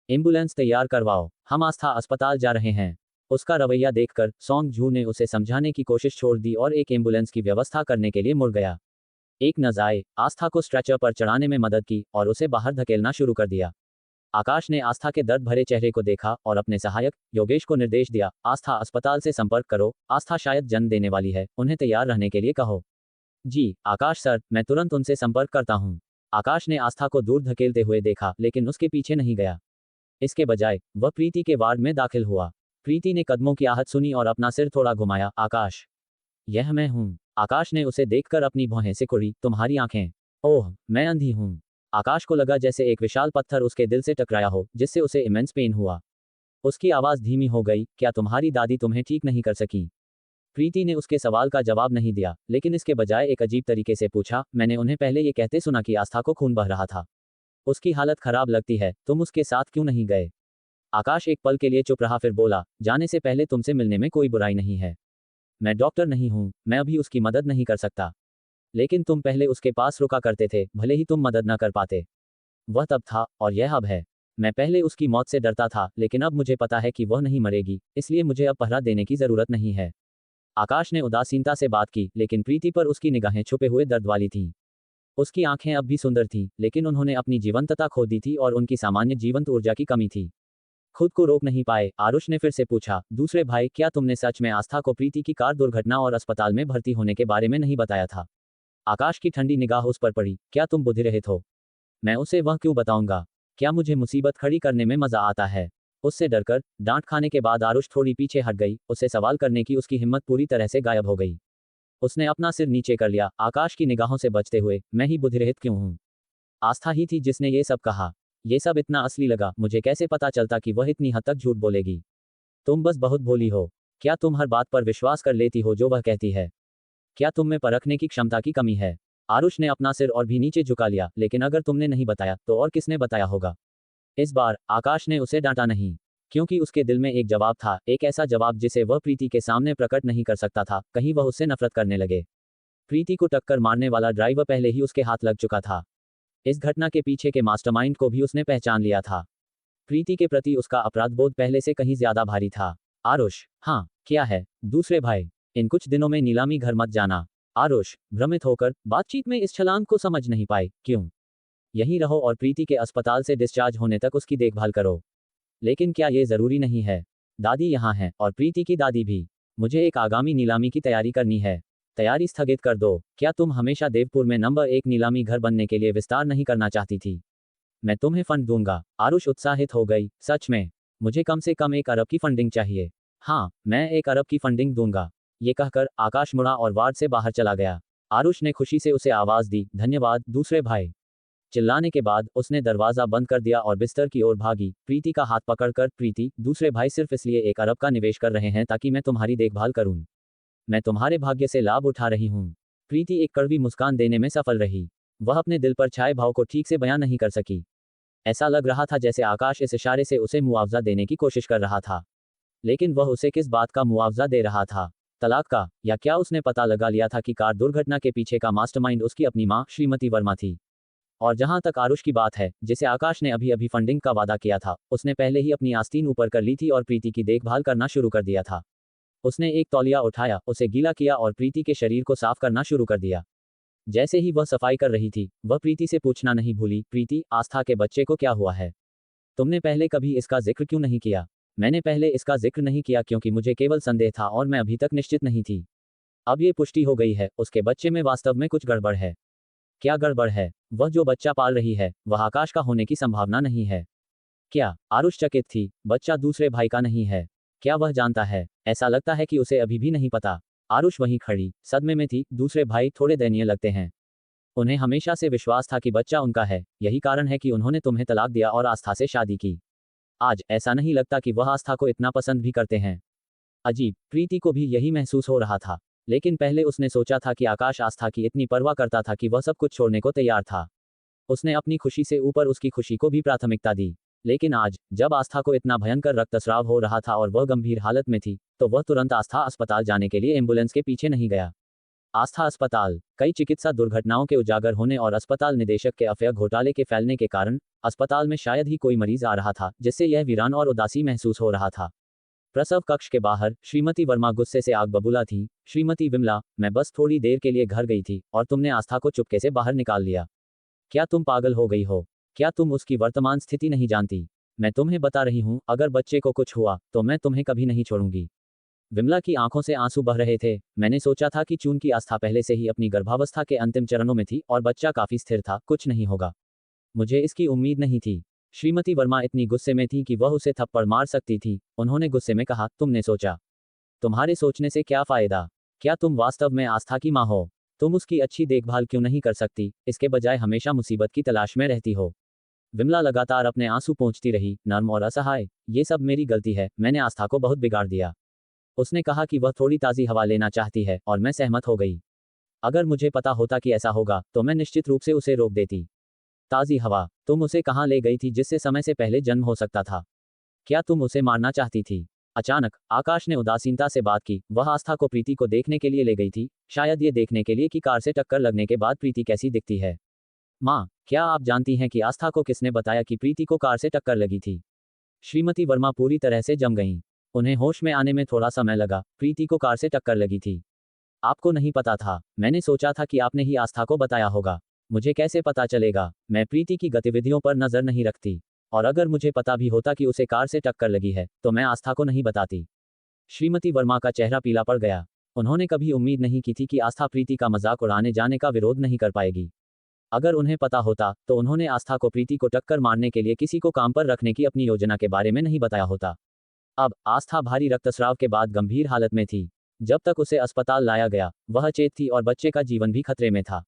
एम्बुलेंस तैयार करवाओ, हम आस्था अस्पताल जा रहे हैं। उसका रवैया देखकर सॉन्ग झू ने उसे समझाने की कोशिश छोड़ दी और एक एम्बुलेंस की व्यवस्था करने के लिए मुड़ गया। एक नज़ाए आस्था को स्ट्रेचर पर चढ़ाने में मदद की और उसे बाहर धकेलना शुरू कर दिया। आकाश ने आस्था के दर्द भरे चेहरे को देखा और अपने सहायक योगेश को निर्देश दिया, आस्था अस्पताल से संपर्क करो, आस्था शायद जन्म देने वाली है, उन्हें तैयार रहने के लिए कहो। जी आकाश सर, मैं तुरंत उनसे संपर्क करता हूँ। आकाश ने आस्था को दूर धकेलते हुए देखा लेकिन उसके पीछे नहीं गया। इसके बजाय वह प्रीति के वार्ड में दाखिल हुआ। प्रीति ने कदमों की आहट सुनी और अपना सिर थोड़ा घुमाया। आकाश, यह मैं हूँ। आकाश ने उसे देखकर अपनी भौहें सिकुड़ी। तुम्हारी आंखें? ओह, मैं अंधी हूँ। आकाश को लगा जैसे एक विशाल पत्थर उसके दिल से टकराया हो, जिससे उसे इमेंस पेन हुआ। उसकी आवाज़ धीमी हो गई, क्या तुम्हारी दादी तुम्हें ठीक नहीं कर सकी? प्रीति ने उसके सवाल का जवाब नहीं दिया, लेकिन इसके बजाय एक अजीब तरीके से पूछा, मैंने उन्हें पहले ये कहते सुना कि आस्था को खून बह रहा था। उसकी हालत खराब लगती है, तुम उसके साथ क्यों नहीं गए? आकाश एक पल के लिए चुप रहा, फिर बोला, जाने से पहले तुमसे मिलने में कोई बुराई नहीं है। मैं डॉक्टर नहीं हूँ, मैं अभी उसकी मदद नहीं कर सकता। लेकिन तुम पहले उसके पास रुका करते थे, भले ही तुम मदद न कर पाते। वह तब था और यह अब है। मैं पहले उसकी मौत से डरता था, लेकिन अब मुझे पता है कि वह नहीं मरेगी, इसलिए मुझे अब पहरा देने की जरूरत नहीं है। आकाश ने उदासीनता से बात की, लेकिन प्रीति पर उसकी निगाहें छुपे हुए दर्द वाली थीं। उसकी आंखें अब भी सुंदर थीं, लेकिन उन्होंने अपनी जीवंतता खो दी थी और उनकी सामान्य जीवंत ऊर्जा की कमी थी। खुद को रोक नहीं पाए, आरुष ने फिर से पूछा, दूसरे भाई, क्या तुमने सच में आस्था को प्रीति की कार दुर्घटना और अस्पताल में भर्ती होने के बारे में नहीं बताया था? आकाश की ठंडी निगाह उस पर पड़ी। क्या तुम बुद्धिरहित हो? मैं उसे वह क्यों बताऊंगा? क्या मुझे मुसीबत खड़ी करने में मजा आता है? उससे डरकर डांट खाने के बाद आरुष थोड़ी पीछे हट गई। उसे सवाल करने की उसकी हिम्मत पूरी तरह से गायब हो गई। उसने अपना सिर नीचे कर लिया, आकाश की निगाहों से बचते हुए, मैं ही बुद्धिरहित क्यों हूं? आस्था ही थी जिसने ये सब कहा। ये सब इतना असली लगा, मुझे कैसे पता चलता कि वह इतनी हद तक झूठ बोलेगी? तुम बस बहुत भोली हो। क्या तुम हर बात पर विश्वास कर लेती हो जो वह कहती है? क्या तुम में परखने की क्षमता की कमी है? आरुष ने अपना सिर और भी नीचे झुका लिया, लेकिन अगर तुमने नहीं बताया तो और किसने बताया होगा? इस बार आकाश ने उसे डांटा नहीं, क्योंकि उसके दिल में एक जवाब था, एक ऐसा जवाब जिसे वह प्रीति के सामने प्रकट नहीं कर सकता था। कहीं वह उससे नफरत करने लगे। प्रीति को टक्कर मारने वाला ड्राइवर पहले ही उसके हाथ लग चुका था। इस घटना के पीछे के मास्टरमाइंड को भी उसने पहचान लिया था। प्रीति के प्रति उसका अपराध बोध पहले से कहीं ज्यादा भारी था। आरुष, हाँ, क्या है? दूसरे भाई, इन कुछ दिनों में नीलामी घर मत जाना। आरुष भ्रमित होकर बातचीत में इस छलांग को समझ नहीं पाई। क्यों? यहीं रहो और प्रीति के अस्पताल से डिस्चार्ज होने तक उसकी देखभाल करो। लेकिन क्या ये जरूरी नहीं है? दादी यहाँ है और प्रीति की दादी भी। मुझे एक आगामी नीलामी की तैयारी करनी है। तैयारी स्थगित कर दो। क्या तुम हमेशा देवपुर में नंबर 1 नीलामी घर बनने के लिए विस्तार नहीं करना चाहती थी? मैं तुम्हें फंड दूंगा। आरुष उत्साहित हो गई, सच में? मुझे कम से कम 1 अरब की फंडिंग चाहिए। हाँ, मैं 1 अरब की फंडिंग दूंगा। ये कहकर आकाश मुड़ा और वार्ड से बाहर चला गया। आरुष ने खुशी से उसे आवाज दी, धन्यवाद दूसरे भाई। चिल्लाने के बाद उसने दरवाजा बंद कर दिया और बिस्तर की ओर भागी, प्रीति का हाथ पकड़कर। प्रीति, दूसरे भाई सिर्फ इसलिए 1 अरब का निवेश कर रहे हैं ताकि मैं तुम्हारी देखभाल करूं। मैं तुम्हारे भाग्य से लाभ उठा रही हूं। प्रीति एक कड़वी मुस्कान देने में सफल रही। वह अपने दिल पर छाए भाव को ठीक से बयां नहीं कर सकी। ऐसा लग रहा था जैसे आकाश इस इशारे से उसे मुआवजा देने की कोशिश कर रहा था। लेकिन वह उसे किस बात का मुआवजा दे रहा था? तलाक का? या क्या उसने पता लगा लिया था कि कार दुर्घटना के पीछे का मास्टरमाइंड उसकी अपनी मां श्रीमती वर्मा थी? और जहां तक आरुष की बात है, जिसे आकाश ने अभी अभी फंडिंग का वादा किया था, उसने पहले ही अपनी आस्तीन ऊपर कर ली थी और प्रीति की देखभाल करना शुरू कर दिया था। उसने एक तौलिया उठाया, उसे गीला किया और प्रीति के शरीर को साफ करना शुरू कर दिया। जैसे ही वह सफाई कर रही थी, वह प्रीति से पूछना नहीं भूली, प्रीति, आस्था के बच्चे को क्या हुआ है? तुमने पहले कभी इसका जिक्र क्यों नहीं किया? मैंने पहले इसका जिक्र नहीं किया क्योंकि मुझे केवल संदेह था और मैं अभी तक निश्चित नहीं थी। अब ये पुष्टि हो गई है, उसके बच्चे में वास्तव में कुछ गड़बड़ है। क्या गड़बड़ है? वह जो बच्चा पाल रही है, वह आकाश का होने की संभावना नहीं है। क्या? आरुष चकित थी, बच्चा दूसरे भाई का नहीं है? क्या वह जानता है? ऐसा लगता है कि उसे अभी भी नहीं पता। आरुष वहीं खड़ी सदमे में थी। दूसरे भाई थोड़े दयनीय लगते हैं। उन्हें हमेशा से विश्वास था कि बच्चा उनका है। यही कारण है कि उन्होंने तुम्हें तलाक दिया और आस्था से शादी की। आज ऐसा नहीं लगता कि वह आस्था को इतना पसंद भी करते हैं। अजीब, प्रीति को भी यही महसूस हो रहा था। लेकिन पहले उसने सोचा था कि आकाश आस्था की इतनी परवाह करता था कि वह सब कुछ छोड़ने को तैयार था। उसने अपनी खुशी से ऊपर उसकी खुशी को भी प्राथमिकता दी। लेकिन आज, जब आस्था को इतना भयंकर रक्तस्राव हो रहा था और वह गंभीर हालत में थी, तो वह तुरंत आस्था अस्पताल जाने के लिए एम्बुलेंस के पीछे नहीं गया। आस्था अस्पताल। कई चिकित्सा दुर्घटनाओं के उजागर होने और अस्पताल निदेशक के अफवाह घोटाले के फैलने के कारण अस्पताल में शायद ही कोई मरीज आ रहा था जिससे यह वीरान और उदासी महसूस हो रहा था। प्रसव कक्ष के बाहर श्रीमती वर्मा गुस्से से आग बबूला थी। श्रीमती विमला, मैं बस थोड़ी देर के लिए घर गई थी और तुमने आस्था को चुपके से बाहर निकाल लिया। क्या तुम पागल हो गई हो? क्या तुम उसकी वर्तमान स्थिति नहीं जानती? मैं तुम्हें बता रही हूं, अगर बच्चे को कुछ हुआ तो मैं तुम्हें कभी नहीं छोड़ूंगी। विमला की आंखों से आंसू बह रहे थे। मैंने सोचा था कि चून की आस्था पहले से ही अपनी गर्भावस्था के अंतिम चरणों में थी और बच्चा काफी स्थिर था, कुछ नहीं होगा। मुझे इसकी उम्मीद नहीं थी। श्रीमती वर्मा इतनी गुस्से में थी कि वह उसे थप्पड़ मार सकती थी। उन्होंने गुस्से में कहा, तुमने सोचा? तुम्हारे सोचने से क्या फायदा? क्या तुम वास्तव में आस्था की माँ हो? तुम उसकी अच्छी देखभाल क्यों नहीं कर सकती, इसके बजाय हमेशा मुसीबत की तलाश में रहती हो? विमला लगातार अपने आंसू पोंछती रही, नर्म और असहाय। ये सब मेरी गलती है, मैंने आस्था को बहुत बिगाड़ दिया। उसने कहा कि वह थोड़ी ताज़ी हवा लेना चाहती है और मैं सहमत हो गई। अगर मुझे पता होता कि ऐसा होगा तो मैं निश्चित रूप से उसे रोक देती। ताज़ी हवा? तुम उसे कहाँ ले गई थी जिससे समय से पहले जन्म हो सकता था? क्या तुम उसे मारना चाहती थी? अचानक आकाश ने उदासीनता से बात की। वह आस्था को प्रीति को देखने के लिए ले गई थी, शायद ये देखने के लिए कि कार से टक्कर लगने के बाद प्रीति कैसी दिखती है। माँ, क्या आप जानती हैं कि आस्था को किसने बताया कि प्रीति को कार से टक्कर लगी थी? श्रीमती वर्मा पूरी तरह से जम गईं। उन्हें होश में आने में थोड़ा समय लगा। प्रीति को कार से टक्कर लगी थी? आपको नहीं पता था? मैंने सोचा था कि आपने ही आस्था को बताया होगा। मुझे कैसे पता चलेगा? मैं प्रीति की गतिविधियों पर नजर नहीं रखती। और अगर मुझे पता भी होता कि उसे कार से टक्कर लगी है, तो मैं आस्था को नहीं बताती। श्रीमती वर्मा का चेहरा पीला पड़ गया। उन्होंने कभी उम्मीद नहीं की थी कि आस्था प्रीति का मजाक उड़ाने जाने का विरोध नहीं कर पाएगी। अगर उन्हें पता होता, तो उन्होंने आस्था को प्रीति को टक्कर मारने के लिए किसी को काम पर रखने की अपनी योजना के बारे में नहीं बताया होता। अब आस्था भारी रक्तस्राव के बाद गंभीर हालत में थी। जब तक उसे अस्पताल लाया गया, वह अचेत थी और बच्चे का जीवन भी खतरे में था।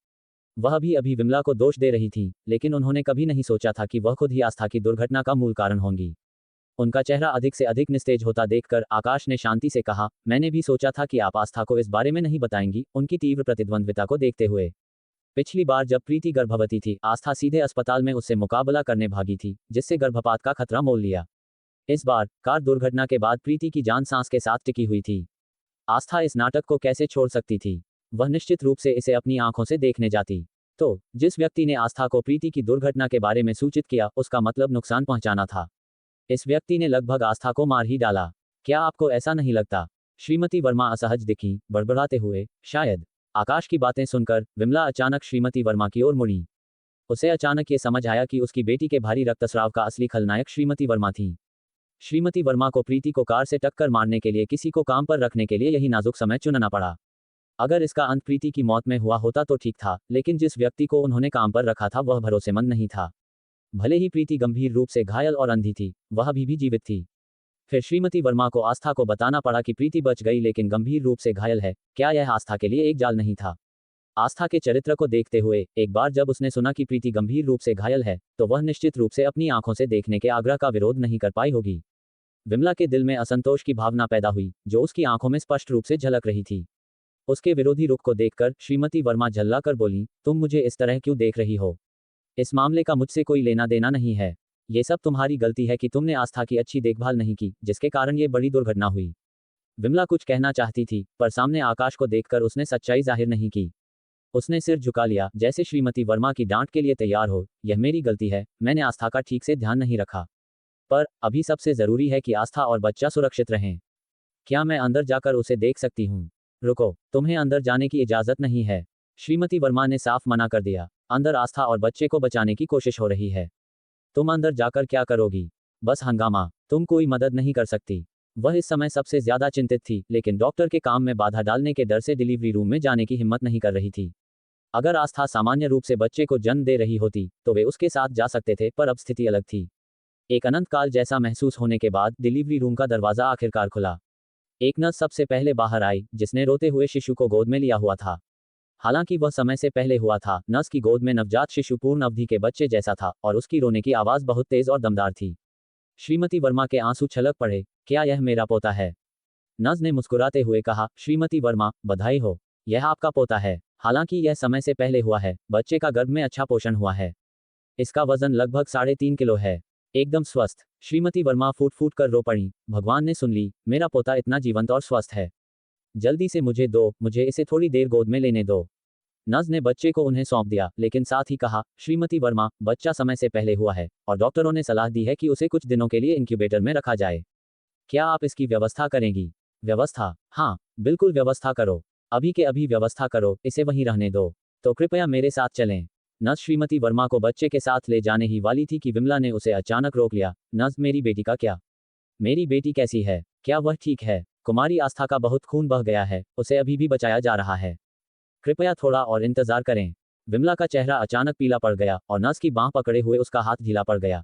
वह भी अभी विमला को दोष दे रही थी, लेकिन उन्होंने कभी नहीं सोचा था कि वह खुद ही आस्था की दुर्घटना का मूल कारण होंगी। उनका चेहरा अधिक से अधिक निस्तेज होता देखकर आकाश ने शांति से कहा, मैंने भी सोचा था कि आप आस्था को इस बारे में नहीं बताएंगी। उनकी तीव्र प्रतिद्वंद्विता को देखते हुए, पिछली बार जब प्रीति गर्भवती थी, आस्था सीधे अस्पताल में उससे मुकाबला करने भागी थी, जिससे गर्भपात का खतरा मोल लिया। इस बार कार दुर्घटना के बाद प्रीति की जान सांस के साथ टिकी हुई थी। आस्था इस नाटक को कैसे छोड़ सकती थी? वह निश्चित रूप से इसे अपनी आंखों से देखने जाती। तो जिस व्यक्ति ने आस्था को प्रीति की दुर्घटना के बारे में सूचित किया, उसका मतलब नुकसान पहुंचाना था। इस व्यक्ति ने लगभग आस्था को मार ही डाला। क्या आपको ऐसा नहीं लगता? श्रीमती वर्मा असहज दिखी, बड़बड़ाते हुए, शायद। आकाश की बातें सुनकर विमला अचानक श्रीमती वर्मा की ओर मुड़ी। उसे अचानक ये समझ आया कि उसकी बेटी के भारी रक्तस्राव का असली खलनायक श्रीमती वर्मा थी। श्रीमती वर्मा को प्रीति को कार से टक्कर मारने के लिए किसी को काम पर रखने के लिए यही नाजुक समय चुनना पड़ा। अगर इसका अंत प्रीति की मौत में हुआ होता तो ठीक था, लेकिन जिस व्यक्ति को उन्होंने काम पर रखा था वह भरोसेमंद नहीं था। भले ही प्रीति गंभीर रूप से घायल और अंधी थी, वह अभी भी जीवित थी। फिर श्रीमती वर्मा को आस्था को बताना पड़ा कि प्रीति बच गई लेकिन गंभीर रूप से घायल है। क्या यह आस्था के लिए एक जाल नहीं था? आस्था के चरित्र को देखते हुए, एक बार जब उसने सुना कि प्रीति गंभीर रूप से घायल है, तो वह निश्चित रूप से अपनी आंखों से देखने के आग्रह का विरोध नहीं कर पाई होगी। विमला के दिल में असंतोष की भावना पैदा हुई, जो उसकी आंखों में स्पष्ट रूप से झलक रही थी। उसके विरोधी रुख को देखकर श्रीमती वर्मा झल्लाकर बोली, तुम मुझे इस तरह क्यों देख रही हो? इस मामले का मुझसे कोई लेना देना नहीं है। ये सब तुम्हारी गलती है कि तुमने आस्था की अच्छी देखभाल नहीं की, जिसके कारण ये बड़ी दुर्घटना हुई। विमला कुछ कहना चाहती थी, पर सामने आकाश को देखकर उसने सच्चाई जाहिर नहीं की। उसने सिर झुका लिया, जैसे श्रीमती वर्मा की डांट के लिए तैयार हो। यह मेरी गलती है, मैंने आस्था का ठीक से ध्यान नहीं रखा। पर अभी सबसे जरूरी है कि आस्था और बच्चा सुरक्षित रहें। क्या मैं अंदर जाकर उसे देख सकती हूँ? रुको, तुम्हें अंदर जाने की इजाजत नहीं है। श्रीमती वर्मा ने साफ मना कर दिया। अंदर आस्था और बच्चे को बचाने की कोशिश हो रही है। तुम अंदर जाकर क्या करोगी? बस हंगामा। तुम कोई मदद नहीं कर सकती। वह इस समय सबसे ज्यादा चिंतित थी, लेकिन डॉक्टर के काम में बाधा डालने के डर से डिलीवरी रूम में जाने की हिम्मत नहीं कर रही थी। अगर आस्था सामान्य रूप से बच्चे को जन्म दे रही होती, तो वे उसके साथ जा सकते थे, पर अब स्थिति अलग थी। एक अनंत काल जैसा महसूस होने के बाद डिलीवरी रूम का दरवाजा आखिरकार खुला। एक नर्स सबसे पहले बाहर आई, जिसने रोते हुए शिशु को गोद में लिया हुआ था। हालांकि वह समय से पहले हुआ था, नर्स की गोद में नवजात शिशु पूर्ण अवधि के बच्चे जैसा था और उसकी रोने की आवाज बहुत तेज और दमदार थी। श्रीमती वर्मा के आंसू छलक पड़े। क्या यह मेरा पोता है? नर्स ने मुस्कुराते हुए कहा। श्रीमती वर्मा, बधाई हो, यह आपका पोता है। हालांकि यह समय से पहले हुआ है, बच्चे का गर्भ में अच्छा पोषण हुआ है। इसका वजन लगभग 3.5 किलो है। एकदम स्वस्थ। श्रीमती वर्मा फूट फूट कर रो पड़ी। भगवान ने सुन ली, मेरा पोता इतना जीवंत और स्वस्थ है। जल्दी से मुझे दो, मुझे इसे थोड़ी देर गोद में लेने दो। नर्स ने बच्चे को उन्हें सौंप दिया, लेकिन साथ ही कहा, श्रीमती वर्मा, बच्चा समय से पहले हुआ है और डॉक्टरों ने सलाह दी है कि उसे कुछ दिनों के लिए इंक्यूबेटर में रखा जाए। क्या आप इसकी व्यवस्था करेंगी? व्यवस्था? हाँ, बिल्कुल व्यवस्था करो। अभी के अभी व्यवस्था करो, इसे वहीं रहने दो। तो कृपया मेरे साथ चलें। नर्स श्रीमती वर्मा को बच्चे के साथ ले जाने ही वाली थी कि विमला ने उसे अचानक रोक लिया। नर्स, मेरी बेटी का क्या? मेरी बेटी कैसी है? क्या वह ठीक है? कुमारी आस्था का बहुत खून बह गया है, उसे अभी भी बचाया जा रहा है। कृपया थोड़ा और इंतजार करें। विमला का चेहरा अचानक पीला पड़ गया और नर्स की बांह पकड़े हुए उसका हाथ ढीला पड़ गया।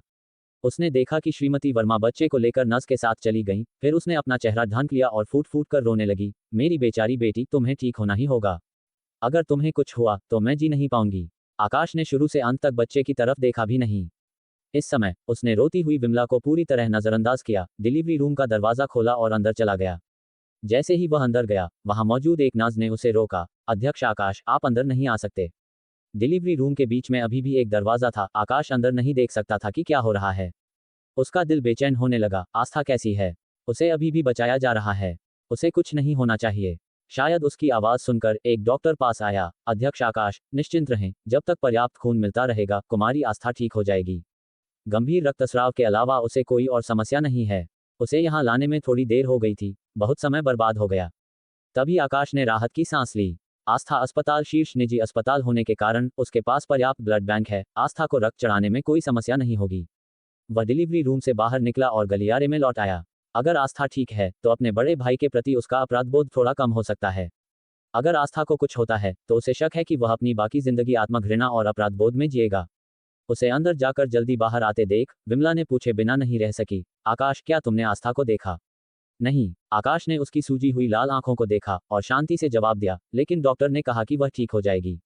उसने देखा कि श्रीमती वर्मा बच्चे को लेकर नर्स के साथ चली गई। फिर उसने अपना चेहरा ढांक लिया और फूट फूट कर रोने लगी। मेरी बेचारी बेटी, तुम्हें ठीक होना ही होगा। अगर तुम्हें कुछ हुआ तो मैं जी नहीं पाऊंगी। आकाश ने शुरू से अंत तक बच्चे की तरफ देखा भी नहीं। इस समय उसने रोती हुई विमला को पूरी तरह नजरअंदाज किया, डिलीवरी रूम का दरवाजा खोला और अंदर चला गया। जैसे ही वह अंदर गया, वहां मौजूद एक नर्स ने उसे रोका। अध्यक्ष आकाश, आप अंदर नहीं आ सकते। डिलीवरी रूम के बीच में अभी भी एक दरवाजा था। आकाश अंदर नहीं देख सकता था कि क्या हो रहा है। उसका दिल बेचैन होने लगा। आस्था कैसी है? उसे अभी भी बचाया जा रहा है। उसे कुछ नहीं होना चाहिए। शायद उसकी आवाज सुनकर एक डॉक्टर पास आया। अध्यक्ष आकाश, निश्चिंत रहें, जब तक पर्याप्त खून मिलता रहेगा, कुमारी आस्था ठीक हो जाएगी। गंभीर रक्तस्राव के अलावा उसे कोई और समस्या नहीं है। उसे यहाँ लाने में थोड़ी देर हो गई थी, बहुत समय बर्बाद हो गया। तभी आकाश ने राहत की सांस ली। आस्था अस्पताल शीर्ष निजी अस्पताल होने के कारण उसके पास पर्याप्त ब्लड बैंक है। आस्था को रक्त चढ़ाने में कोई समस्या नहीं होगी। वह डिलीवरी रूम से बाहर निकला और गलियारे में लौट आया। अगर आस्था ठीक है तो अपने बड़े भाई के प्रति उसका अपराधबोध थोड़ा कम हो सकता है। अगर आस्था को कुछ होता है तो उसे शक है कि वह अपनी बाकी जिंदगी आत्मघृणा और अपराधबोध में जिएगा। उसे अंदर जाकर जल्दी बाहर आते देख विमला ने पूछे बिना नहीं रह सकी, आकाश, क्या तुमने आस्था को देखा? नहीं। आकाश ने उसकी सूजी हुई लाल आंखों को देखा और शांति से जवाब दिया, लेकिन डॉक्टर ने कहा कि वह ठीक हो जाएगी।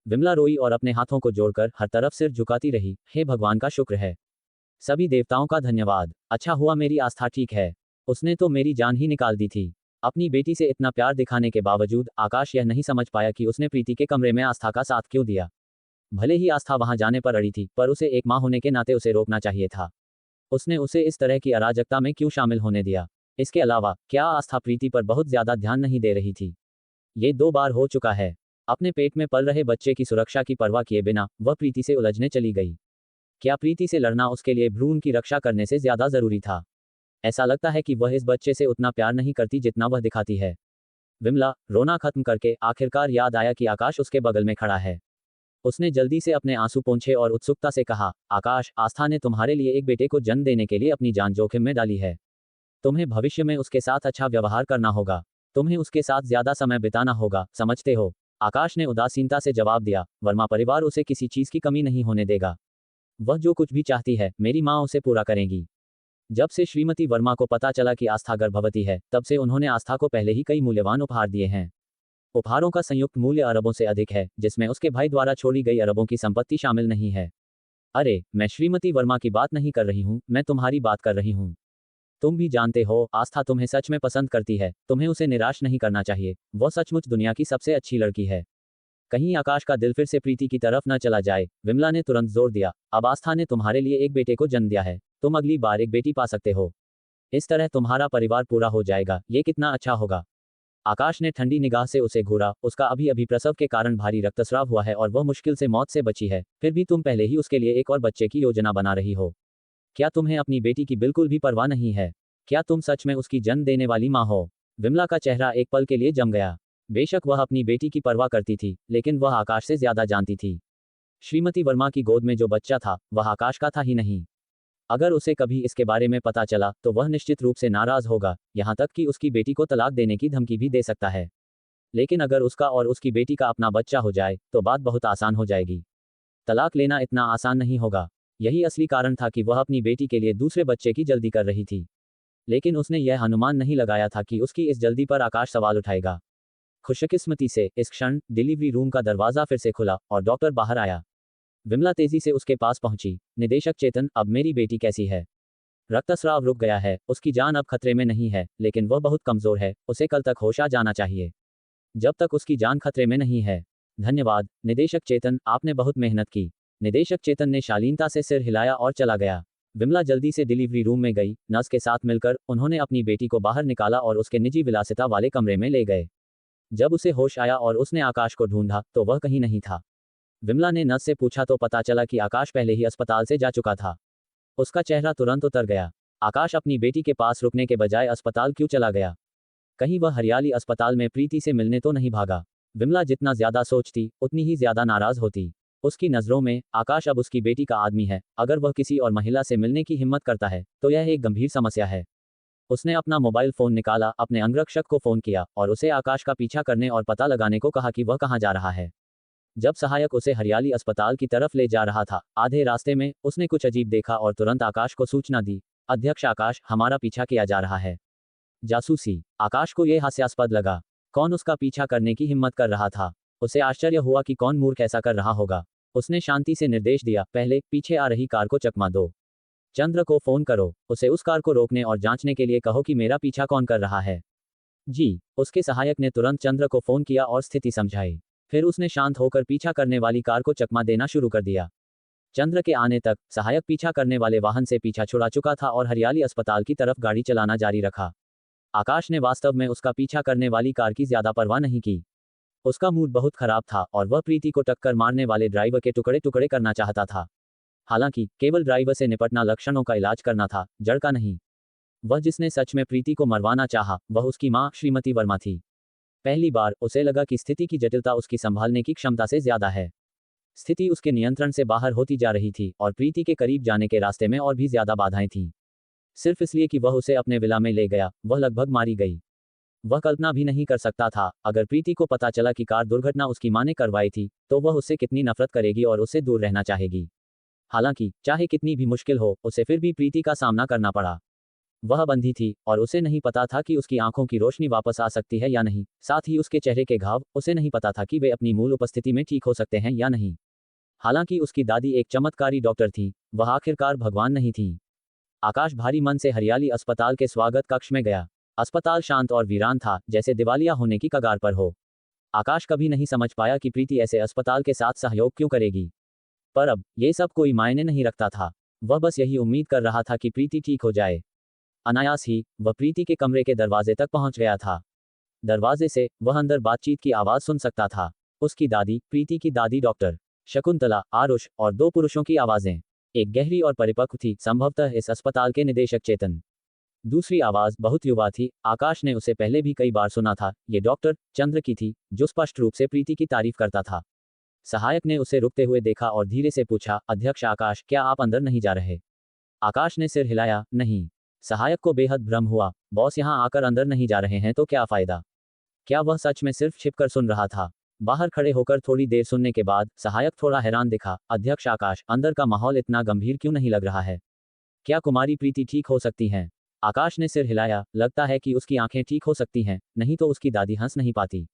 विमला रोई और अपने हाथों को जोड़कर हर तरफ सिर झुकाती रही। हे भगवान का शुक्र है, सभी देवताओं का धन्यवाद। अच्छा हुआ मेरी आस्था ठीक है। उसने तो मेरी जान ही निकाल दी थी। अपनी बेटी से इतना प्यार दिखाने के बावजूद आकाश यह नहीं समझ पाया कि उसने प्रीति के कमरे में आस्था का साथ क्यों दिया। भले ही आस्था वहां जाने पर अड़ी थी, पर उसे एक मां होने के नाते उसे रोकना चाहिए था। उसने उसे इस तरह की अराजकता में क्यों शामिल होने दिया? इसके अलावा क्या आस्था प्रीति पर बहुत ज्यादा ध्यान नहीं दे रही थी? ये 2 बार हो चुका है। अपने पेट में पल रहे बच्चे की सुरक्षा की परवाह किए बिना वह प्रीति से उलझने चली गई। क्या प्रीति से लड़ना उसके लिए भ्रूण की रक्षा करने से ज्यादा जरूरी था? ऐसा लगता है कि वह इस बच्चे से उतना प्यार नहीं करती जितना वह दिखाती है। विमला रोना खत्म करके आखिरकार याद आया कि आकाश उसके बगल में खड़ा है। उसने जल्दी से अपने आंसू पोंछे और उत्सुकता से कहा, आकाश, आस्था ने तुम्हारे लिए एक बेटे को जन्म देने के लिए अपनी जान जोखिम में डाली है। तुम्हें भविष्य में उसके साथ अच्छा व्यवहार करना होगा। तुम्हें उसके साथ ज्यादा समय बिताना होगा, समझते हो? आकाश ने उदासीनता से जवाब दिया, वर्मा परिवार उसे किसी चीज की कमी नहीं होने देगा। वह जो कुछ भी चाहती है, मेरी माँ उसे पूरा करेगी। जब से श्रीमती वर्मा को पता चला कि आस्था गर्भवती है, तब से उन्होंने आस्था को पहले ही कई मूल्यवान उपहार दिए हैं। उपहारों का संयुक्त मूल्य अरबों से अधिक है, जिसमें उसके भाई द्वारा छोड़ी गई अरबों की संपत्ति शामिल नहीं है। अरे, मैं श्रीमती वर्मा की बात नहीं कर रही हूँ, मैं तुम्हारी बात कर रही हूँ। तुम भी जानते हो, आस्था तुम्हें सच में पसंद करती है। तुम्हें उसे निराश नहीं करना चाहिए। वह सचमुच दुनिया की सबसे अच्छी लड़की है। कहीं आकाश का दिल फिर से प्रीति की तरफ न चला जाए। विमला ने तुरंत जोर दिया, अब आस्था ने तुम्हारे लिए एक बेटे को जन्म दिया है, तुम अगली बार एक बेटी पा सकते हो। इस तरह तुम्हारा परिवार पूरा हो जाएगा। ये कितना अच्छा होगा। आकाश ने ठंडी निगाह से उसे घूरा। उसका अभी अभी प्रसव के कारण भारी रक्तस्राव हुआ है और वह मुश्किल से मौत से बची है। फिर भी तुम पहले ही उसके लिए एक और बच्चे की योजना बना रही हो। क्या तुम्हें अपनी बेटी की बिल्कुल भी परवाह नहीं है? क्या तुम सच में उसकी जन्म देने वाली माँ हो? विमला का चेहरा एक पल के लिए जम गया। बेशक वह अपनी बेटी की परवाह करती थी, लेकिन वह आकाश से ज्यादा जानती थी। श्रीमती वर्मा की गोद में जो बच्चा था, वह आकाश का था ही नहीं। अगर उसे कभी इसके बारे में पता चला तो वह निश्चित रूप से नाराज होगा, यहाँ तक कि उसकी बेटी को तलाक देने की धमकी भी दे सकता है। लेकिन अगर उसका और उसकी बेटी का अपना बच्चा हो जाए तो बात बहुत आसान हो जाएगी। तलाक लेना इतना आसान नहीं होगा। यही असली कारण था कि वह अपनी बेटी के लिए दूसरे बच्चे की जल्दी कर रही थी। लेकिन उसने यह अनुमान नहीं लगाया था कि उसकी इस जल्दी पर आकाश सवाल उठाएगा। खुशकिस्मती से इस क्षण डिलीवरी रूम का दरवाजा फिर से खुला और डॉक्टर बाहर आया। विमला तेजी से उसके पास पहुंची। निदेशक चेतन, अब मेरी बेटी कैसी है? रक्तस्राव रुक गया है, उसकी जान अब खतरे में नहीं है, लेकिन वह बहुत कमजोर है, उसे कल तक होश आ जाना चाहिए। जब तक उसकी जान खतरे में नहीं है। धन्यवाद निदेशक चेतन, आपने बहुत मेहनत की। निदेशक चेतन ने शालीनता से सिर हिलाया और चला गया। विमला जल्दी से डिलीवरी रूम में गई। नर्स के साथ मिलकर उन्होंने अपनी बेटी को बाहर निकाला और उसके निजी विलासिता वाले कमरे में ले गए। जब उसे होश आया और उसने आकाश को ढूंढा तो वह कहीं नहीं था। विमला ने नर्स से पूछा तो पता चला कि आकाश पहले ही अस्पताल से जा चुका था। उसका चेहरा तुरंत उतर गया। आकाश अपनी बेटी के पास रुकने के बजाय अस्पताल क्यों चला गया? कहीं वह हरियाली अस्पताल में प्रीति से मिलने तो नहीं भागा? विमला जितना ज्यादा सोचती उतनी ही ज्यादा नाराज होती। उसकी नजरों में आकाश अब उसकी बेटी का आदमी है। अगर वह किसी और महिला से मिलने की हिम्मत करता है तो यह एक गंभीर समस्या है। उसने अपना मोबाइल फोन निकाला, अपने अंगरक्षक को फोन किया और उसे आकाश का पीछा करने और पता लगाने को कहा कि वह कहाँ जा रहा है। जब सहायक उसे हरियाली अस्पताल की तरफ ले जा रहा था, आधे रास्ते में उसने कुछ अजीब देखा और तुरंत आकाश को सूचना दी। अध्यक्ष आकाश, हमारा पीछा किया जा रहा है। जासूसी। आकाश को यह हास्यास्पद लगा। कौन उसका पीछा करने की हिम्मत कर रहा था? उसे आश्चर्य हुआ कि कौन मूर्ख ऐसा कर रहा होगा। उसने शांति से निर्देश दिया, पहले पीछे आ रही कार को चकमा दो। चंद्र को फोन करो, उसे उस कार को रोकने और जांचने के लिए कहो कि मेरा पीछा कौन कर रहा है। जी। उसके सहायक ने तुरंत चंद्र को फोन किया और स्थिति समझाई। फिर उसने शांत होकर पीछा करने वाली कार को चकमा देना शुरू कर दिया। चंद्र के आने तक सहायक पीछा करने वाले वाहन से पीछा छुड़ा चुका था और हरियाली अस्पताल की तरफ गाड़ी चलाना जारी रखा। आकाश ने वास्तव में उसका पीछा करने वाली कार की ज्यादा परवाह नहीं की। उसका मूड बहुत खराब था और वह प्रीति को टक्कर मारने वाले ड्राइवर के टुकड़े टुकड़े करना चाहता था। हालांकि केवल ड्राइवर से निपटना लक्षणों का इलाज करना था, जड़ का नहीं। वह जिसने सच में प्रीति को मरवाना चाहा वह उसकी मां श्रीमती वर्मा थी। पहली बार उसे लगा कि स्थिति की जटिलता उसकी संभालने की क्षमता से ज्यादा है। स्थिति उसके नियंत्रण से बाहर होती जा रही थी और प्रीति के करीब जाने के रास्ते में और भी ज्यादा बाधाएं थीं। सिर्फ इसलिए कि वह उसे अपने विला में ले गया, वह लगभग मारी गई। वह कल्पना भी नहीं कर सकता था, अगर प्रीति को पता चला कि कार दुर्घटना उसकी मां ने करवाई थी, तो वह उससे कितनी नफरत करेगी और उससे दूर रहना चाहेगी। हालांकि चाहे कितनी भी मुश्किल हो, उसे फिर भी प्रीति का सामना करना पड़ा। वह बंधी थी और उसे नहीं पता था कि उसकी आंखों की रोशनी वापस आ सकती है या नहीं। साथ ही उसके चेहरे के घाव, उसे नहीं पता था कि वे अपनी मूल उपस्थिति में ठीक हो सकते हैं या नहीं। हालांकि उसकी दादी एक चमत्कारी डॉक्टर थी, वह आखिरकार भगवान नहीं थी। आकाश भारी मन से हरियाली अस्पताल के स्वागत कक्ष में गया। अस्पताल शांत और वीरान था, जैसे दिवालिया होने की कगार पर हो। आकाश कभी नहीं समझ पाया कि प्रीति ऐसे अस्पताल के साथ सहयोग क्यों करेगी। पर अब ये सब कोई मायने नहीं रखता था। वह बस यही उम्मीद कर रहा था कि प्रीति ठीक हो जाए। अनायास ही वह प्रीति के कमरे के दरवाजे तक पहुंच गया था। दरवाजे से वह अंदर बातचीत की आवाज सुन सकता था। उसकी दादी, प्रीति की दादी डॉक्टर शकुंतला, आरुष और दो पुरुषों की आवाजें। एक गहरी और परिपक्व थी, संभवतः इस अस्पताल के निदेशक चेतन। दूसरी आवाज बहुत युवा थी, आकाश ने उसे पहले भी कई बार सुना था। ये डॉक्टर चंद्र की थी, जो स्पष्ट रूप से प्रीति की तारीफ करता था। सहायक ने उसे रुकते हुए देखा और धीरे से पूछा, अध्यक्ष आकाश, क्या आप अंदर नहीं जा रहे? आकाश ने सिर हिलाया, नहीं। सहायक को बेहद भ्रम हुआ। बॉस यहां आकर अंदर नहीं जा रहे हैं तो क्या फायदा? क्या वह सच में सिर्फ छिपकर सुन रहा था? बाहर खड़े होकर थोड़ी देर सुनने के बाद सहायक थोड़ा हैरान दिखा। अध्यक्ष आकाश, अंदर का माहौल इतना गंभीर क्यों नहीं लग रहा है? क्या कुमारी प्रीति ठीक हो सकती हैं? आकाश ने सिर हिलाया, लगता है कि उसकी आंखें ठीक हो सकती हैं, नहीं तो उसकी दादी हंस नहीं पाती।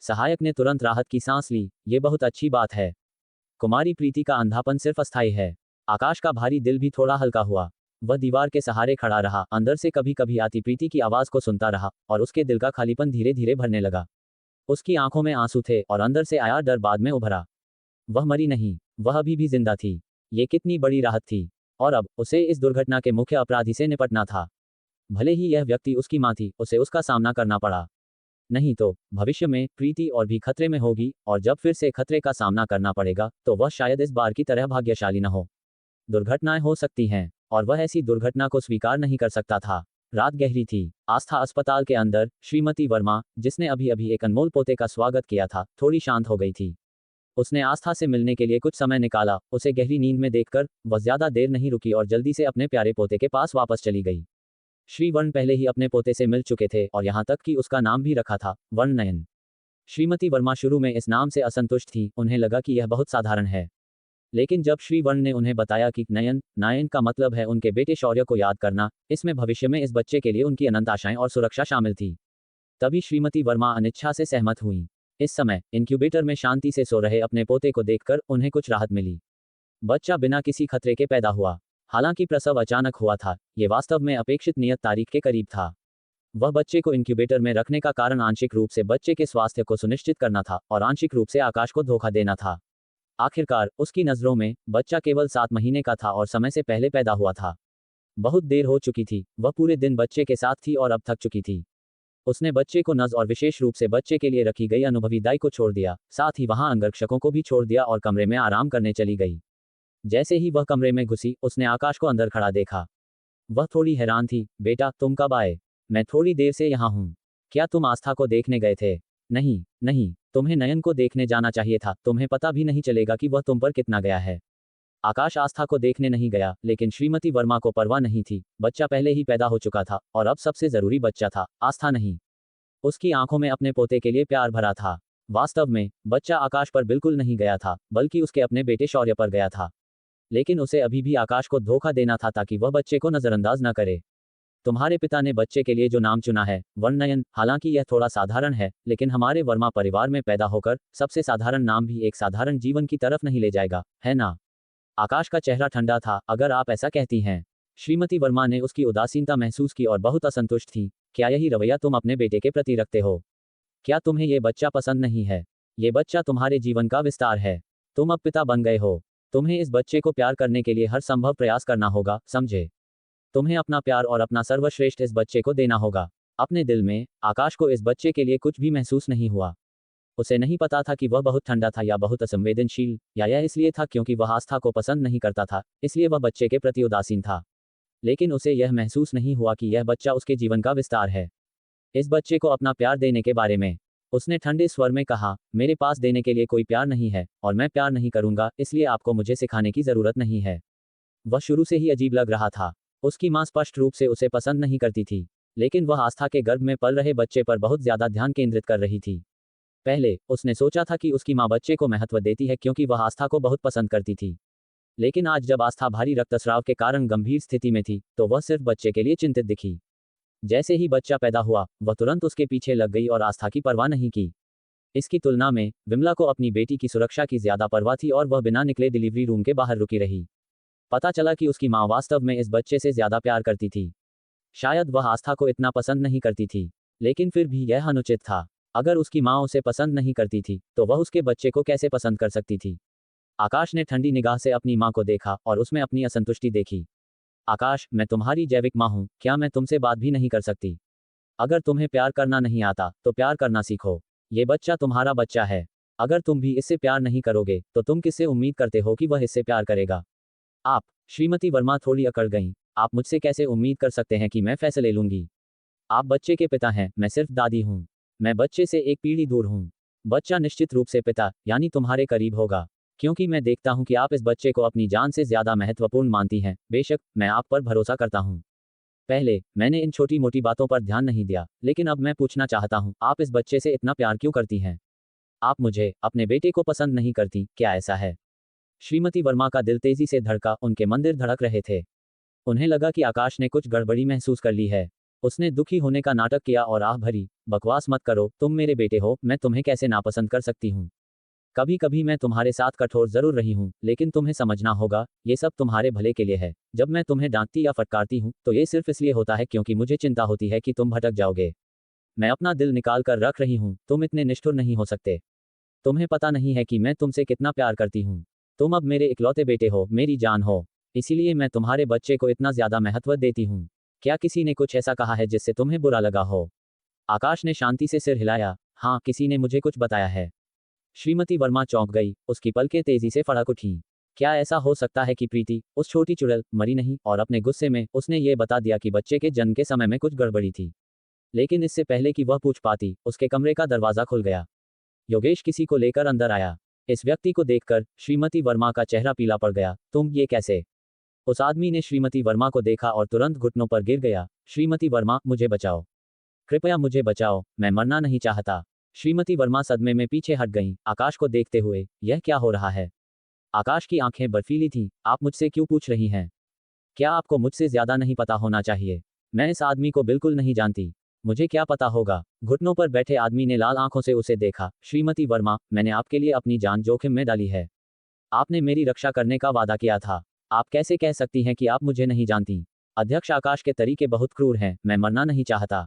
सहायक ने तुरंत राहत की सांस ली, ये बहुत अच्छी बात है। कुमारी प्रीति का अंधापन सिर्फ अस्थायी है। आकाश का भारी दिल भी थोड़ा हल्का हुआ। वह दीवार के सहारे खड़ा रहा, अंदर से कभी कभी आती प्रीति की आवाज को सुनता रहा और उसके दिल का खालीपन धीरे धीरे भरने लगा। उसकी आंखों में आंसू थे और अंदर से आया डर बाद में उभरा। वह मरी नहीं, वह अभी भी जिंदा थी। ये कितनी बड़ी राहत थी। और अब उसे इस दुर्घटना के मुख्य अपराधी से निपटना था। भले ही यह व्यक्ति उसकी मां थी, उसे उसका सामना करना पड़ा। नहीं तो भविष्य में प्रीति और भी खतरे में होगी, और जब फिर से खतरे का सामना करना पड़ेगा तो वह शायद इस बार की तरह भाग्यशाली न हो। दुर्घटनाएं हो सकती हैं, और वह ऐसी दुर्घटना को स्वीकार नहीं कर सकता था। रात गहरी थी। आस्था अस्पताल के अंदर श्रीमती वर्मा, जिसने अभी अभी एक अनमोल पोते का स्वागत किया था, थोड़ी शांत हो गई थी। उसने आस्था से मिलने के लिए कुछ समय निकाला। उसे गहरी नींद में देखकर वह ज्यादा देर नहीं रुकी और जल्दी से अपने प्यारे पोते के पास वापस चली गई। श्री वर्ण पहले ही अपने पोते से मिल चुके थे और यहाँ तक कि उसका नाम भी रखा था, वर्ण नयन। श्रीमती वर्मा शुरू में इस नाम से असंतुष्ट थी, उन्हें लगा कि यह बहुत साधारण है। लेकिन जब श्री वर्ण ने उन्हें बताया कि नायन का मतलब है उनके बेटे शौर्य को याद करना, इसमें भविष्य में इस बच्चे के लिए उनकी अनंत आशाएं और सुरक्षा शामिल थी, तभी श्रीमती वर्मा अनिच्छा से सहमत हुई। इस समय इनक्यूबेटर में शांति से सो रहे अपने पोते को देखकर उन्हें कुछ राहत मिली। बच्चा बिना किसी खतरे के पैदा हुआ। हालांकि प्रसव अचानक हुआ था, ये वास्तव में अपेक्षित नियत तारीख के करीब था। वह बच्चे को इनक्यूबेटर में रखने का कारण आंशिक रूप से बच्चे के स्वास्थ्य को सुनिश्चित करना था और आंशिक रूप से आकाश को धोखा देना था। आखिरकार उसकी नज़रों में बच्चा केवल 7 महीने का था और समय से पहले पैदा हुआ था। बहुत देर हो चुकी थी, वह पूरे दिन बच्चे के साथ थी और अब थक चुकी थी। उसने बच्चे को नज़ और विशेष रूप से बच्चे के लिए रखी गई अनुभवी दाई को छोड़ दिया, साथ ही वहां अंगरक्षकों को भी छोड़ दिया और कमरे में आराम करने चली गई। जैसे ही वह कमरे में घुसी, उसने आकाश को अंदर खड़ा देखा। वह थोड़ी हैरान थी। बेटा, तुम कब आए? मैं थोड़ी देर से यहाँ हूँ। क्या तुम आस्था को देखने गए थे? नहीं नहीं, तुम्हें नयन को देखने जाना चाहिए था, तुम्हें पता भी नहीं चलेगा कि वह तुम पर कितना गया है। आकाश आस्था को देखने नहीं गया, लेकिन श्रीमती वर्मा को परवाह नहीं थी। बच्चा पहले ही पैदा हो चुका था और अब सबसे जरूरी बच्चा था, आस्था नहीं। उसकी आंखों में अपने पोते के लिए प्यार भरा था। वास्तव में बच्चा आकाश पर बिल्कुल नहीं गया था, बल्कि उसके अपने बेटे शौर्य पर गया था। लेकिन उसे अभी भी आकाश को धोखा देना था ताकि वह बच्चे को नजरअंदाज न करे। तुम्हारे पिता ने बच्चे के लिए जो नाम चुना है, वर्णनयन, हालांकि यह थोड़ा साधारण है, लेकिन हमारे वर्मा परिवार में पैदा होकर सबसे साधारण नाम भी एक साधारण जीवन की तरफ नहीं ले जाएगा, है ना? आकाश का चेहरा ठंडा था। अगर आप ऐसा कहती हैं। श्रीमती वर्मा ने उसकी उदासीनता महसूस की और बहुत असंतुष्ट थी। क्या यही रवैया तुम अपने बेटे के प्रति रखते हो? क्या तुम्हें ये बच्चा पसंद नहीं है? ये बच्चा तुम्हारे जीवन का विस्तार है। तुम अब पिता बन गए हो। तुम्हें इस बच्चे को प्यार करने के लिए हर संभव प्रयास करना होगा, समझे? तुम्हें अपना प्यार और अपना सर्वश्रेष्ठ इस बच्चे को देना होगा। अपने दिल में आकाश को इस बच्चे के लिए कुछ भी महसूस नहीं हुआ। उसे नहीं पता था कि वह बहुत ठंडा था या बहुत असंवेदनशील, या यह इसलिए था क्योंकि वह आस्था को पसंद नहीं करता था, इसलिए वह बच्चे के प्रति उदासीन था। लेकिन उसे यह महसूस नहीं हुआ कि यह बच्चा उसके जीवन का विस्तार है। इस बच्चे को अपना प्यार देने के बारे में उसने ठंडे स्वर में कहा, मेरे पास देने के लिए कोई प्यार नहीं है और मैं प्यार नहीं करूंगा, इसलिए आपको मुझे सिखाने की जरूरत नहीं है। वह शुरू से ही अजीब लग रहा था। उसकी मां स्पष्ट रूप से उसे पसंद नहीं करती थी, लेकिन वह आस्था के गर्भ में पल रहे बच्चे पर बहुत ज्यादा ध्यान केंद्रित कर रही थी। पहले उसने सोचा था कि उसकी मां बच्चे को महत्व देती है क्योंकि वह आस्था को बहुत पसंद करती थी। लेकिन आज जब आस्था भारी रक्तस्राव के कारण गंभीर स्थिति में थी, तो वह सिर्फ बच्चे के लिए चिंतित दिखी। जैसे ही बच्चा पैदा हुआ, वह तुरंत उसके पीछे लग गई और आस्था की परवाह नहीं की। इसकी तुलना में विमला को अपनी बेटी की सुरक्षा की ज्यादा परवाह थी और वह बिना निकले डिलीवरी रूम के बाहर रुकी रही। पता चला कि उसकी मां वास्तव में इस बच्चे से ज्यादा प्यार करती थी। शायद वह आस्था को इतना पसंद नहीं करती थी, लेकिन फिर भी यह अनुचित था। अगर उसकी मां उसे पसंद नहीं करती थी, तो वह उसके बच्चे को कैसे पसंद कर सकती थी? आकाश ने ठंडी निगाह से अपनी मां को देखा और उसमें अपनी असंतुष्टि देखी। आकाश, मैं तुम्हारी जैविक मां हूं, क्या मैं तुमसे बात भी नहीं कर सकती? अगर तुम्हें प्यार करना नहीं आता, तो प्यार करना सीखो। ये बच्चा तुम्हारा बच्चा है। अगर तुम भी इससे प्यार नहीं करोगे, तो तुम किससे उम्मीद करते हो कि वह इससे प्यार करेगा? आप? श्रीमती वर्मा थोड़ी अकड़ गईं। आप मुझसे कैसे उम्मीद कर सकते हैं कि मैं फैसले लूंगी? आप बच्चे के पिता हैं, मैं सिर्फ दादी हूं। मैं बच्चे से एक पीढ़ी दूर हूं। बच्चा निश्चित रूप से पिता, यानी तुम्हारे करीब होगा, क्योंकि मैं देखता हूं कि आप इस बच्चे को अपनी जान से ज्यादा महत्वपूर्ण मानती हैं। बेशक, मैं आप पर भरोसा करता हूं। पहले मैंने इन छोटी मोटी बातों पर ध्यान नहीं दिया, लेकिन अब मैं पूछना चाहता हूं, आप इस बच्चे से इतना प्यार क्यों करती हैं? आप मुझे, अपने बेटे को पसंद नहीं करती, क्या ऐसा है? श्रीमती वर्मा का दिल तेजी से धड़का, उनके मंदिर धड़क रहे थे। उन्हें लगा कि आकाश ने कुछ गड़बड़ी महसूस कर ली है। उसने दुखी होने का नाटक किया और आह भरी, बकवास मत करो, तुम मेरे बेटे हो, मैं तुम्हें कैसे नापसंद कर सकती हूँ? कभी कभी मैं तुम्हारे साथ कठोर जरूर रही हूँ, लेकिन तुम्हें समझना होगा, ये सब तुम्हारे भले के लिए है। जब मैं तुम्हें डांटती या फटकारती हूँ, तो ये सिर्फ इसलिए होता है क्योंकि मुझे चिंता होती है कि तुम भटक जाओगे। मैं अपना दिल निकाल कर रख रही हूँ, तुम इतने निष्ठुर नहीं हो सकते। तुम्हें पता नहीं है कि मैं तुमसे कितना प्यार करती हूँ। तुम अब मेरे इकलौते बेटे हो, मेरी जान हो, इसीलिए मैं तुम्हारे बच्चे को इतना ज्यादा महत्व देती हूँ। क्या किसी ने कुछ ऐसा कहा है जिससे तुम्हें बुरा लगा हो? आकाश ने शांति से सिर हिलाया। हाँ, किसी ने मुझे कुछ बताया है। श्रीमती वर्मा चौंक गई, उसकी पलकें तेजी से फड़क उठीं। क्या ऐसा हो सकता है कि प्रीति, उस छोटी चुड़ैल, मरी नहीं? और अपने गुस्से में उसने ये बता दिया कि बच्चे के जन्म के समय में कुछ गड़बड़ी थी। लेकिन इससे पहले कि वह पूछ पाती, उसके कमरे का दरवाजा खुल गया। योगेश किसी को लेकर अंदर आया। इस व्यक्ति को देखकर श्रीमती वर्मा का चेहरा पीला पड़ गया। तुम ये कैसे? उस आदमी ने श्रीमती वर्मा को देखा और तुरंत घुटनों पर गिर गया। श्रीमती वर्मा, मुझे बचाओ, कृपया मुझे बचाओ, मैं मरना नहीं चाहता। श्रीमती वर्मा सदमे में पीछे हट गईं, आकाश को देखते हुए, यह क्या हो रहा है? आकाश की आंखें बर्फीली थीं। आप मुझसे क्यों पूछ रही हैं? क्या आपको मुझसे ज्यादा नहीं पता होना चाहिए? मैं इस आदमी को बिल्कुल नहीं जानती। मुझे क्या पता होगा? घुटनों पर बैठे आदमी ने लाल आंखों से उसे देखा। श्रीमती वर्मा, मैंने आपके लिए अपनी जान जोखिम में डाली है। आपने मेरी रक्षा करने का वादा किया था। आप कैसे कह सकती हैं कि आप मुझे नहीं जानती? अध्यक्ष, आकाश के तरीके बहुत क्रूर हैं। मैं मरना नहीं चाहता।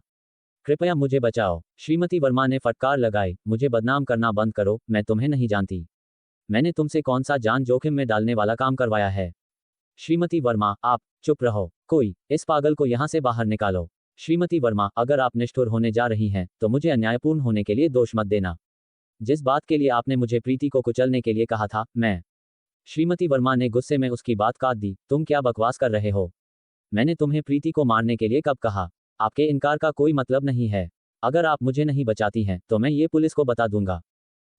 कृपया मुझे बचाओ। श्रीमती वर्मा ने फटकार लगाई। मुझे बदनाम करना बंद करो। मैं तुम्हें नहीं जानती। मैंने तुमसे कौन सा जान जोखिम में डालने वाला काम करवाया है? श्रीमती वर्मा, आप चुप रहो। कोई इस पागल को यहाँ से बाहर निकालो। श्रीमती वर्मा, अगर आप निष्ठुर होने जा रही हैं तो मुझे अन्यायपूर्ण होने के लिए दोष मत देना। जिस बात के लिए आपने मुझे प्रीति को कुचलने के लिए कहा था, मैं। श्रीमती वर्मा ने गुस्से में उसकी बात काट दी। तुम क्या बकवास कर रहे हो? मैंने तुम्हें प्रीति को मारने के लिए कब कहा? आपके इनकार का कोई मतलब नहीं है। अगर आप मुझे नहीं बचाती हैं तो मैं ये पुलिस को बता दूंगा।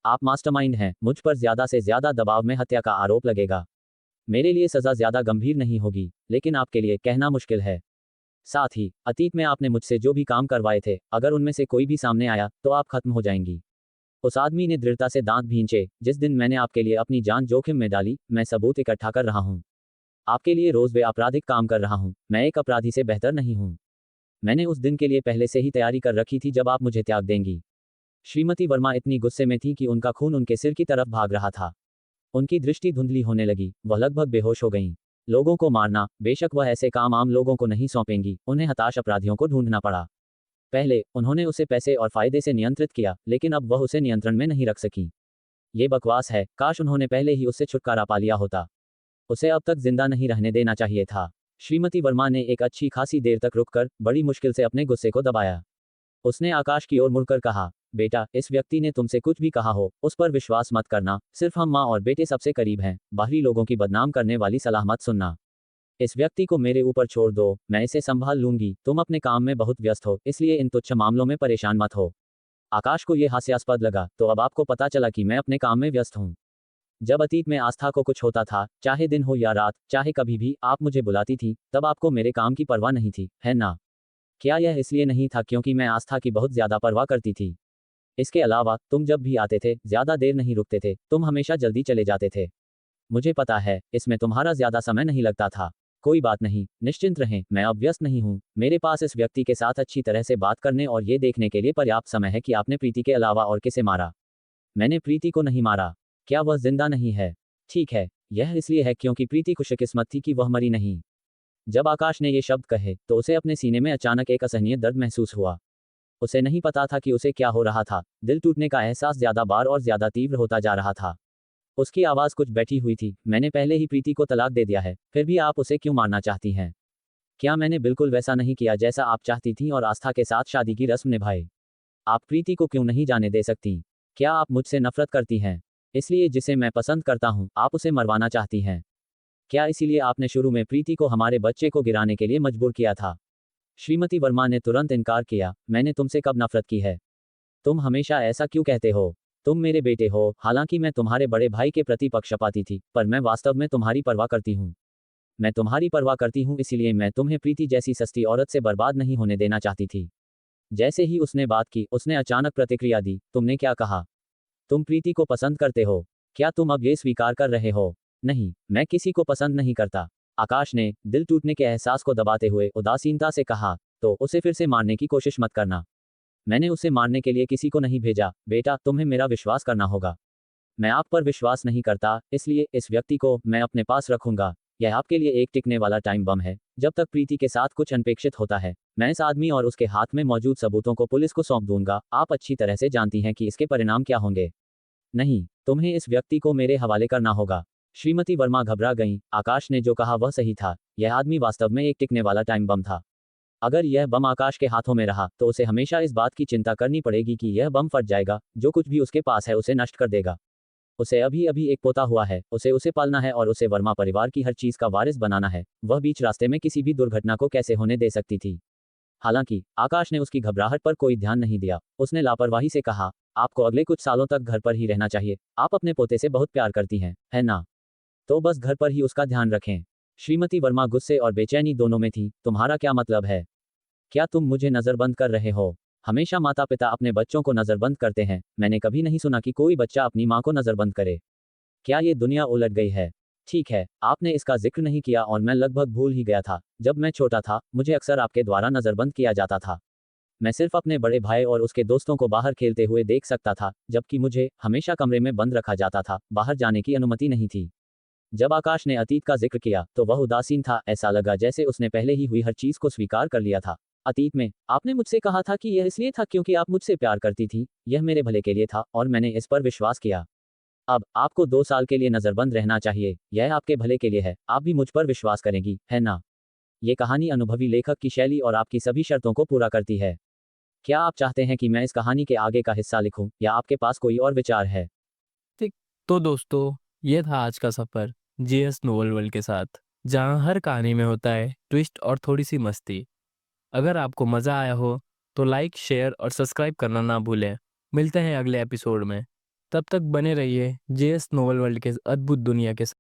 आप मास्टरमाइंड हैं। मुझ पर ज्यादा से ज्यादा दबाव में हत्या का आरोप लगेगा। मेरे लिए सजा ज्यादा गंभीर नहीं होगी, लेकिन आपके लिए कहना मुश्किल है। साथ ही अतीत में आपने मुझसे जो भी काम करवाए थे, अगर उनमें से कोई भी सामने आया तो आप खत्म हो जाएंगी। उस आदमी ने दृढ़ता से दांत भींचे। जिस दिन मैंने आपके लिए अपनी जान जोखिम में डाली, मैं सबूत इकट्ठा कर रहा हूं। आपके लिए रोज वे आपराधिक काम कर रहा हूं। मैं एक अपराधी से बेहतर नहीं हूं। मैंने उस दिन के लिए पहले से ही तैयारी कर रखी थी जब आप मुझे त्याग देंगी। श्रीमती वर्मा इतनी गुस्से में थी कि उनका खून उनके सिर की तरफ भाग रहा था। उनकी दृष्टि धुंधली होने लगी। वह लगभग बेहोश हो गईं। लोगों को मारना, बेशक वह ऐसे काम आम लोगों को नहीं सौंपेंगी। उन्हें हताश अपराधियों को ढूंढना पड़ा। पहले उन्होंने उसे पैसे और फायदे से नियंत्रित किया, लेकिन अब वह उसे नियंत्रण में नहीं रख सकी। ये बकवास है। काश उन्होंने पहले ही उससे छुटकारा पा लिया होता। उसे अब तक जिंदा नहीं रहने देना चाहिए था। श्रीमती वर्मा ने एक अच्छी खासी देर तक रुककर बड़ी मुश्किल से अपने गुस्से को दबाया। उसने आकाश की ओर मुड़कर कहा, बेटा, इस व्यक्ति ने तुमसे कुछ भी कहा हो, उस पर विश्वास मत करना। सिर्फ हम माँ और बेटे सबसे करीब हैं। बाहरी लोगों की बदनाम करने वाली सलाह मत सुनना। इस व्यक्ति को मेरे ऊपर छोड़ दो। मैं इसे संभाल लूंगी। तुम अपने काम में बहुत व्यस्त हो, इसलिए इन तुच्छ मामलों में परेशान मत हो। आकाश को यह हास्यास्पद लगा। तो अब आपको पता चला कि मैं अपने काम में व्यस्त हूँ। जब अतीत में आस्था को कुछ होता था, चाहे दिन हो या रात, चाहे कभी भी आप मुझे बुलाती थी, तब आपको मेरे काम की परवाह नहीं थी, है ना? क्या यह इसलिए नहीं था क्योंकि मैं आस्था की बहुत ज्यादा परवाह करती थी? इसके अलावा तुम जब भी आते थे, ज्यादा देर नहीं रुकते थे। तुम हमेशा जल्दी चले जाते थे। मुझे पता है, इसमें तुम्हारा ज्यादा समय नहीं लगता था। कोई बात नहीं, निश्चिंत रहें, मैं अब व्यस्त नहीं हूँ। मेरे पास इस व्यक्ति के साथ अच्छी तरह से बात करने और ये देखने के लिए पर्याप्त समय है कि आपने प्रीति के अलावा और किसे मारा। मैंने प्रीति को नहीं मारा। क्या वह जिंदा नहीं है? ठीक है, यह इसलिए है क्योंकि प्रीति खुशकिस्मत थी कि वह मरी नहीं। जब आकाश ने ये शब्द कहे तो उसे अपने सीने में अचानक एक असहनीय दर्द महसूस हुआ। उसे नहीं पता था कि उसे क्या हो रहा था। दिल टूटने का एहसास ज्यादा बार और ज्यादा तीव्र होता जा रहा था। उसकी आवाज कुछ बैठी हुई थी। मैंने पहले ही प्रीति को तलाक दे दिया है, फिर भी आप उसे क्यों मारना चाहती हैं? क्या मैंने बिल्कुल वैसा नहीं किया जैसा आप चाहती थी और आस्था के साथ शादी की रस्म निभाई? आप प्रीति को क्यों नहीं जाने दे सकती? क्या आप मुझसे नफरत करती हैं? इसलिए जिसे मैं पसंद करता हूं, आप उसे मरवाना चाहती हैं? क्या इसीलिए आपने शुरू में प्रीति को हमारे बच्चे को गिराने के लिए मजबूर किया था? श्रीमती वर्मा ने तुरंत इनकार किया। मैंने तुमसे कब नफरत की है? तुम हमेशा ऐसा क्यों कहते हो? तुम मेरे बेटे हो। हालांकि मैं तुम्हारे बड़े भाई के प्रति पक्षपाती थी, पर मैं वास्तव में तुम्हारी परवाह करती हूँ। मैं तुम्हारी परवाह करती हूँ, इसलिए मैं तुम्हें प्रीति जैसी सस्ती औरत से बर्बाद नहीं होने देना चाहती थी। जैसे ही उसने बात की, उसने अचानक प्रतिक्रिया दी। तुमने क्या कहा? तुम प्रीति को पसंद करते हो? क्या तुम अब ये स्वीकार कर रहे हो? नहीं, मैं किसी को पसंद नहीं करता। आकाश ने दिल टूटने के एहसास को दबाते हुए उदासीनता से कहा। तो उसे फिर से मारने की कोशिश मत करना। मैंने उसे मारने के लिए किसी को नहीं भेजा। बेटा, तुम्हें मेरा विश्वास करना होगा। मैं आप पर विश्वास नहीं करता, इसलिए इस व्यक्ति को मैं अपने पास रखूंगा। यह आपके लिए एक टिकने वाला टाइम बम है। जब तक प्रीति के साथ कुछ अनपेक्षित होता है, मैं इस आदमी और उसके हाथ में मौजूद सबूतों को पुलिस को सौंप दूंगा। आप अच्छी तरह से जानती हैं कि इसके परिणाम क्या होंगे। नहीं, तुम्हें इस व्यक्ति को मेरे हवाले करना होगा। श्रीमती वर्मा घबरा गईं। आकाश ने जो कहा वह सही था। यह आदमी वास्तव में एक टिकने वाला टाइम बम था। अगर यह बम आकाश के हाथों में रहा तो उसे हमेशा इस बात की चिंता करनी पड़ेगी कि यह बम फट जाएगा, जो कुछ भी उसके पास है उसे नष्ट कर देगा। उसे अभी अभी एक पोता हुआ है, उसे पालना है और उसे वर्मा परिवार की हर चीज का वारिस बनाना है। वह बीच रास्ते में किसी भी दुर्घटना को कैसे होने दे सकती थी? हालांकि आकाश ने उसकी घबराहट पर कोई ध्यान नहीं दिया। उसने लापरवाही से कहा, आपको अगले कुछ सालों तक घर पर ही रहना चाहिए। आप अपने पोते से बहुत प्यार करती हैं, है ना? तो बस घर पर ही उसका ध्यान रखें। श्रीमती वर्मा गुस्से और बेचैनी दोनों में थी। तुम्हारा क्या मतलब है? क्या तुम मुझे नजरबंद कर रहे हो? हमेशा माता पिता अपने बच्चों को नजरबंद करते हैं। मैंने कभी नहीं सुना कि कोई बच्चा अपनी माँ को नजरबंद करे। क्या ये दुनिया उलट गई है? ठीक है, आपने इसका जिक्र नहीं किया और मैं लगभग भूल ही गया था। जब मैं छोटा था, मुझे अक्सर आपके द्वारा नज़रबंद किया जाता था। मैं सिर्फ अपने बड़े भाई और उसके दोस्तों को बाहर खेलते हुए देख सकता था, जबकि मुझे हमेशा कमरे में बंद रखा जाता था, बाहर जाने की अनुमति नहीं थी। जब आकाश ने अतीत का जिक्र किया, तो वह उदासीन था, ऐसा लगा जैसे उसने पहले ही हुई हर चीज़ को स्वीकार कर लिया था। अतीत में, आपने मुझसे कहा था कि यह इसलिए था क्योंकि आप मुझसे प्यार करती थी, यह मेरे भले के लिए था और मैंने इस पर विश्वास किया। अब, आपको 2 साल के लिए नज़रबंद रहना चाहिए, यह आपके भले के लिए है, आप भी मुझ पर विश्वास करेंगी, है ना? ये कहानी अनुभवी लेखक की शैली और आपकी सभी शर्तों को पूरा करती है। क्या आप चाहते हैं कि मैं इस कहानी के आगे का हिस्सा लिखूं, या आपके पास कोई और विचार है? ठीक। तो दोस्तों, ये था आज का सफ़र जेएस नोवेल वर्ल्ड के साथ, जहाँ हर कहानी में होता है ट्विस्ट और थोड़ी सी मस्ती। अगर आपको मज़ा आया हो तो लाइक, शेयर और सब्सक्राइब करना ना भूलें। मिलते हैं अगले एपिसोड में। तब तक बने रहिए जेएस नोवेल वर्ल्ड के अद्भुत दुनिया के साथ।